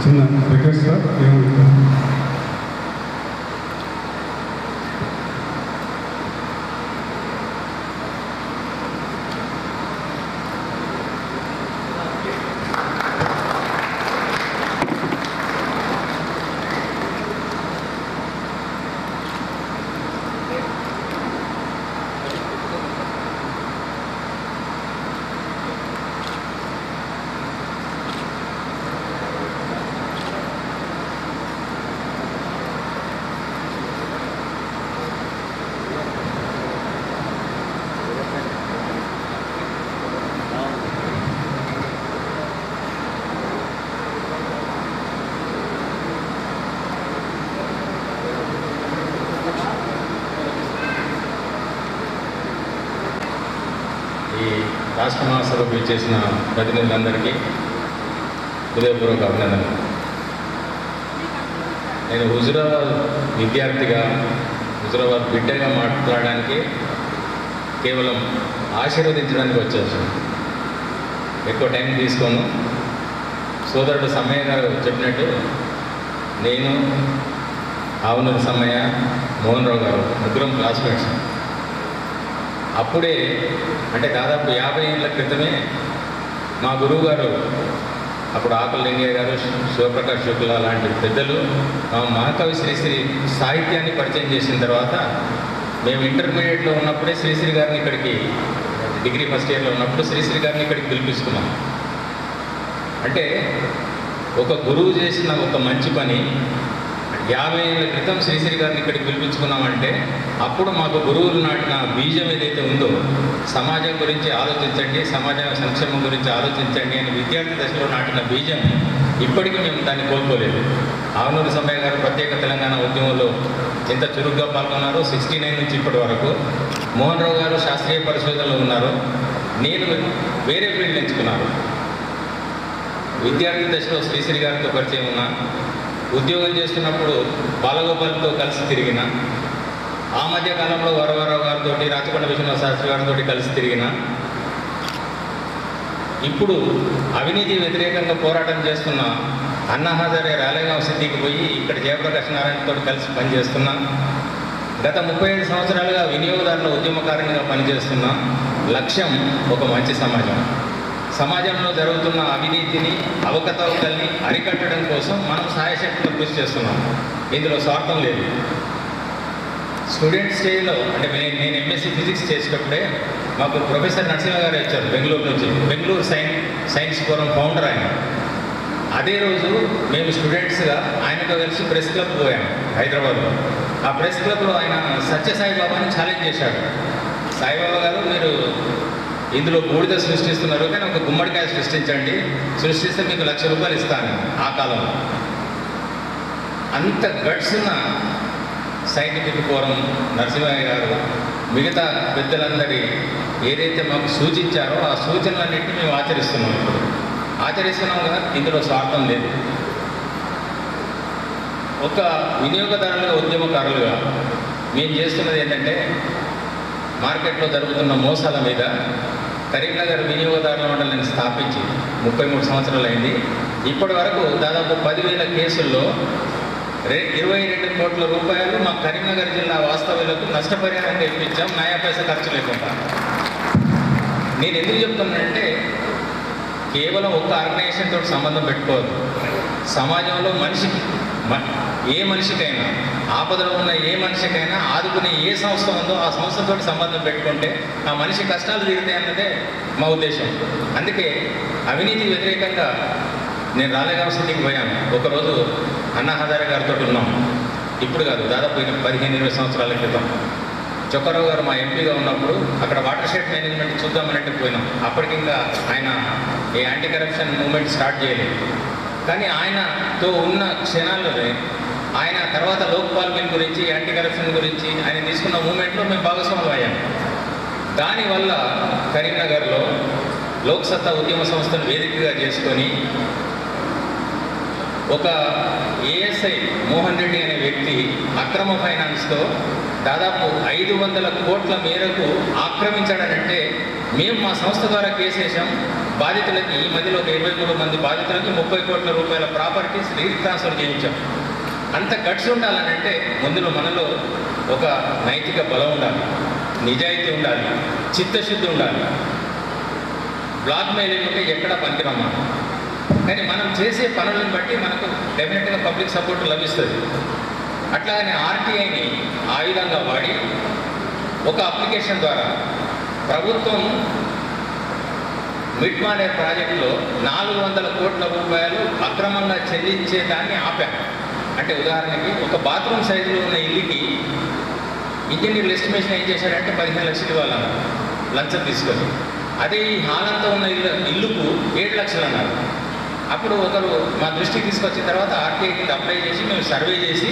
Speaker 6: చిన్న రిక్వెస్ట్ సార్, ఏమంటారు?
Speaker 4: ఈ రాష్ట్ర మహాసభకు చేసిన ప్రతినిధులందరికీ హృదయపూర్వక అభినందనలు. నేను హుజురాబాద్ విద్యార్థిగా, హుజురాబాద్ బిడ్డగా మాట్లాడడానికి కేవలం ఆశీర్వదించడానికి వచ్చేసాను. ఎక్కువ టైం తీసుకోను. సోదరుడు సమయ్య గారు చెప్పినట్టు నేను, ఆవునూరు సమయ్య, మోహన్ రావు గారు ముగ్గురం క్లాస్మేట్స్. అప్పుడే అంటే దాదాపు 50 ఏళ్ళ క్రితమే మా గురువు గారు, అప్పుడు ఆకుల లింగయ్య గారు, శివప్రకాష్ శుక్లా లాంటి పెద్దలు మహాకవి శ్రీశ్రీ సాహిత్యాన్ని పరిచయం చేసిన తర్వాత మేము ఇంటర్మీడియట్లో ఉన్నప్పుడే శ్రీశ్రీ గారిని ఇక్కడికి, డిగ్రీ ఫస్ట్ ఇయర్లో ఉన్నప్పుడు శ్రీశ్రీ గారిని ఇక్కడికి పిలిపిస్తున్నాం. అంటే ఒక గురువు చేసిన ఒక మంచి పని 50 ఏళ్ళ క్రితం శ్రీశ్రీ గారిని ఇక్కడికి పిలిపించుకున్నామంటే అప్పుడు మాకు గురువులు నాటిన బీజం ఏదైతే ఉందో, సమాజం గురించి ఆలోచించండి, సమాజ సంక్షేమం గురించి ఆలోచించండి అని విద్యార్థి దశలో నాటిన బీజం ఇప్పటికీ మేము దాన్ని కోల్పోలేదు. ఆవునూరు సమయ్య గారు ప్రత్యేక తెలంగాణ ఉద్యమంలో ఎంత చురుగ్గా పాల్గొన్నారో 69 నుంచి ఇప్పటి వరకు. మోహన్ రావు గారు శాస్త్రీయ పరిశోధనలో ఉన్నారు. నేను వేరే ఫీల్డ్ ఎంచుకున్నాను. విద్యార్థి దశలో శ్రీశ్రీ గారితో పరిచయం ఉన్నా, ఉద్యోగం చేస్తున్నప్పుడు బాలగోపాల్తో కలిసి తిరిగిన, ఆ మధ్య కాలంలో వరవరరావు గారితో, రాచకొండ విశ్వనాథ శాస్త్రి గారితో కలిసి తిరిగిన, ఇప్పుడు అవినీతి వ్యతిరేకంగా పోరాటం చేస్తున్న అన్నా హజారే రాలేగాం సిద్ధికి పోయి ఇక్కడ జయప్రకాష్ నారాయణతో కలిసి పనిచేస్తున్నా, గత 35 సంవత్సరాలుగా వినియోగదారుల ఉద్యమకారునిగా పనిచేస్తున్న. లక్ష్యం ఒక మంచి సమాజం. సమాజంలో జరుగుతున్న అవినీతిని, అవకతవకల్ని అరికట్టడం కోసం మనం సాయశక్తిలో కృషి చేస్తున్నాం. ఇందులో స్వార్థం లేదు. స్టూడెంట్ స్టేజ్లో అంటే నేను ఎంఎస్సీ ఫిజిక్స్ చేసేటప్పుడే మాకు ప్రొఫెసర్ నరసింహ గారు వచ్చారు బెంగళూరు నుంచి. బెంగళూరు సైన్స్ ఫోరం ఫౌండర్ ఆయన. అదే రోజు మేము స్టూడెంట్స్గా ఆయనతో కలిసి ప్రెస్ క్లబ్ పోయాము హైదరాబాద్లో. ఆ ప్రెస్ క్లబ్లో ఆయన సత్యసాయిబాబాని ఛాలెంజ్ చేశాడు. సాయిబాబా గారు, మీరు ఇందులో బూడిద సృష్టిస్తున్నారు కానీ ఒక గుమ్మడికాయ సృష్టించండి, సృష్టిస్తే మీకు ₹1,00,000 ఇస్తాను. ఆ కాలంలో అంత గట్స్ ఉన్న సైంటిఫిక్ ఫోరం నరసింహయ్య గారు, మిగతా పెద్దలందరి ఏదైతే మాకు సూచించారో ఆ సూచనలన్నింటినీ మేము ఆచరిస్తున్నాం. ఇప్పుడు ఆచరిస్తున్నాం కదా, ఇందులో స్వార్థం లేదు. ఒక వినియోగదారులుగా, ఉద్యమకారులుగా మేము చేస్తున్నది ఏంటంటే మార్కెట్లో జరుగుతున్న మోసాల మీద కరీంనగర్ వినియోగదారుల మండలిని స్థాపించి 33 సంవత్సరాలు అయింది. ఇప్పటి వరకు దాదాపు 10,000 కేసుల్లో 22 కోట్ల రూపాయలు మా కరీంనగర్ జిల్లా వాస్తవ్యులకు నష్టపరిహారంగా ఇప్పించాం, నయా పైసా ఖర్చు లేకుండా. నేను ఎందుకు చెప్తున్నానంటే కేవలం ఒక్క ఆర్గనైజేషన్ తోటి సంబంధం పెట్టుకోవద్దు. సమాజంలో ఏ మనిషికైనా, ఆపదలో ఉన్న ఏ మనిషికైనా ఆదుకునే ఏ సంస్థ ఉందో ఆ సంస్థతో సంబంధం పెట్టుకుంటే ఆ మనిషి కష్టాలు తీరుతాయి అన్నదే మా ఉద్దేశం. అందుకే అవినీతి వ్యతిరేకంగా నేను రాలేగాం సిటీకి పోయాను. ఒకరోజు అన్నా హజారే గారితో ఉన్నాం. ఇప్పుడు కాదు, దాదాపు 15-20 సంవత్సరాల క్రితం. చొక్కారావు గారు మా ఎంపీగా ఉన్నప్పుడు అక్కడ వాటర్ షెడ్ మేనేజ్మెంట్ చూద్దామన్నట్టు పోయినాం. అప్పటికి ఇంకా ఆయన ఈ యాంటీ కరప్షన్ మూవ్మెంట్ స్టార్ట్ చేయలేదు. కానీ ఆయనతో ఉన్న క్షణాల్లోనే ఆయన తర్వాత లోక్పాల్ బిల్ గురించి, యాంటీ కరప్షన్ గురించి ఆయన తీసుకున్న మూమెంట్లో మేము భాగస్వాములు అయ్యాము. దానివల్ల కరీంనగర్లో లోక్సత్తా ఉద్యమ సంస్థను వేదికగా చేసుకొని ఒక ఏఎస్ఐ మోహన్ రెడ్డి అనే వ్యక్తి అక్రమ ఫైనాన్స్తో దాదాపు 500 కోట్ల మేరకు ఆక్రమించాడనంటే మేము మా సంస్థ ద్వారా కేసేసాం. బాధితులకి ఈ మధ్యలో ఒక 23 మంది బాధితులకి 30 కోట్ల రూపాయల ప్రాపర్టీస్ రీట్రాన్స్ఫర్ చేయించాం. అంత గట్స్ ఉండాలనంటే ముందులో మనలో ఒక నైతిక బలం ఉండాలి, నిజాయితీ ఉండాలి, చిత్తశుద్ధి ఉండాలి. బ్లాక్ మెయిలింగ్ ఉంటే ఎక్కడ పనికిరమ్మా. కానీ మనం చేసే పనులను బట్టి మనకు డెఫినెట్గా పబ్లిక్ సపోర్ట్ లభిస్తుంది. అట్లాగనే ఆర్టీఐని ఆయుధంగా వాడి ఒక అప్లికేషన్ ద్వారా ప్రభుత్వం మిడ్ మానేర్ ప్రాజెక్టులో 400 కోట్ల రూపాయలు అక్రమంగా చెల్లించేదాన్ని ఆపాము. అంటే ఉదాహరణకి ఒక బాత్రూమ్ సైజులో ఉన్న ఇల్లుకి ఇంజనీర్లు ఎస్టిమేషన్ ఏం చేశారంటే 15 లక్షలు ఇవ్వాలన్నారు లంచం తీసుకొని. అదే ఈ హాల్ అంతా ఉన్న ఇల్లుకు 7 లక్షలు అన్నారు. అప్పుడు ఒకరు మా దృష్టికి తీసుకొచ్చిన తర్వాత ఆర్టీఐకి అప్లై చేసి మేము సర్వే చేసి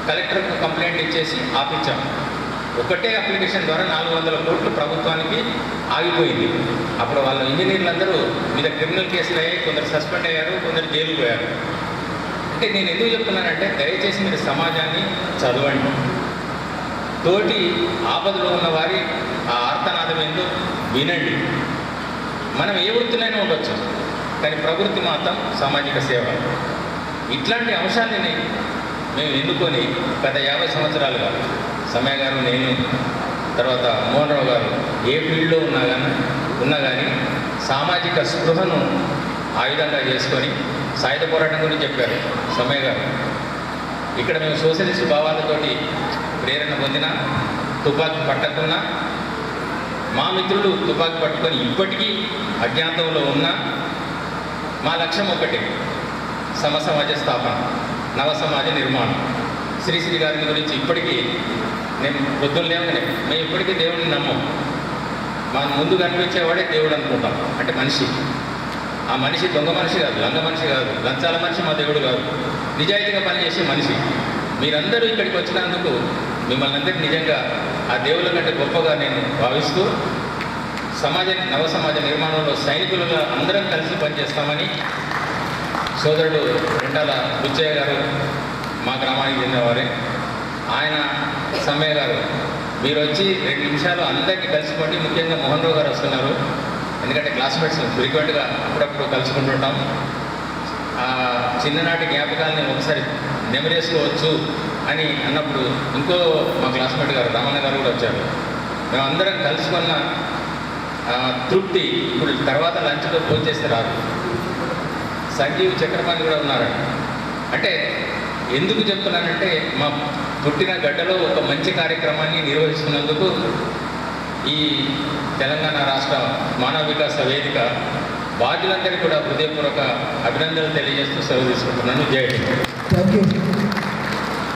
Speaker 4: కలెక్టర్కు కంప్లైంట్ ఇచ్చేసి ఆపించాము. ఒకటే అప్లికేషన్ ద్వారా 400 కోట్లు ప్రభుత్వానికి ఆగిపోయింది. అప్పుడు వాళ్ళ ఇంజనీర్లందరూ మీద క్రిమినల్ కేసులు అయ్యాయి, కొందరు సస్పెండ్ అయ్యారు, కొందరు జైలు పోయారు. అంటే నేను ఎందుకు చెప్తున్నానంటే దయచేసి మీరు సమాజాన్ని చదవండి, తోటి ఆపదలో ఉన్న వారి ఆ ఆర్తనాదం ఏందో వినండి. మనం ఏ వృత్తిలోనే ఉండొచ్చు, కానీ ప్రవృత్తి మాత్రం సామాజిక సేవ. ఇట్లాంటి అంశాలని మేము ఎన్నుకొని గత 50 సంవత్సరాలుగా సమయ గారు, నేను, తర్వాత మోహన్ రావు గారు ఏ ఫీల్డ్లో ఉన్నా కానీ సామాజిక స్పృహను ఆయుధంగా చేసుకొని సాయుధ పోరాటం గురించి చెప్పారు సమయ గారు. ఇక్కడ మేము సోషలిస్ట్ భావాలతోటి ప్రేరణ పొందిన, తుపాకీ పట్టకున్నా, మా మిత్రులు తుపాకీ పట్టుకొని ఇప్పటికీ అజ్ఞాతంలో ఉన్న మా లక్ష్యం ఒకటి, సమసమాజ స్థాపన, నవసమాజ నిర్మాణం. శ్రీశ్రీ గారి గురించి ఇప్పటికీ నేను పొద్దున్న లేవగానే మేము ఇప్పటికీ దేవుడిని నమ్మం. మా ముందు కనిపించేవాడే దేవుడు అనుకుంటాం. అంటే మనిషి, ఆ మనిషి దొంగ మనిషి కాదు, లంగ మనిషి కాదు, లంచాల మనిషి మా దేవుడు కాదు, నిజాయితీగా పనిచేసే మనిషి. మీరందరూ ఇక్కడికి వచ్చినందుకు మిమ్మల్ని అందరికీ నిజంగా ఆ దేవుళ్ళ కంటే గొప్పగా నేను భావిస్తూ నవసమాజ నిర్మాణంలో సైనికులుగా అందరం కలిసి పనిచేస్తామని సోదరుడు రెండాల బుచ్చయ్య గారు మా గ్రామానికి చెందినవారే. ఆయన సమ్మయ్య గారు మీరు వచ్చి 2 నిమిషాలు అందరికీ కలిసిపోండి. ముఖ్యంగా మోహన్ రావు గారు వస్తున్నారు, ఎందుకంటే క్లాస్మేట్స్ ఫ్రీక్వెంట్గా అప్పుడప్పుడు కలుసుకుంటుంటాం. ఆ చిన్ననాటి జ్ఞాపకాలని ఒకసారి నెమరేసుకోవచ్చు అని అన్నప్పుడు ఇంకో మా క్లాస్మేట్ గారు రామన్న గారు కూడా వచ్చారు. మేమందరం కలుసుకున్న తృప్తి ఇప్పుడు తర్వాత లంచ్లో ఫోన్ చేస్తే రాదు. సంజీవ్ చక్రపాణి కూడా ఉన్నారండి. అంటే ఎందుకు చెప్తున్నానంటే మా పుట్టిన గడ్డలో ఒక మంచి కార్యక్రమాన్ని నిర్వహిస్తున్నందుకు ఈ తెలంగాణ రాష్ట్ర మానవ వికాస వేదిక బాధ్యులందరికీ కూడా హృదయపూర్వక అభినందనలు తెలియజేస్తూ సెలవు తీసుకుంటున్నాను. జై హింద్.
Speaker 3: Thank you.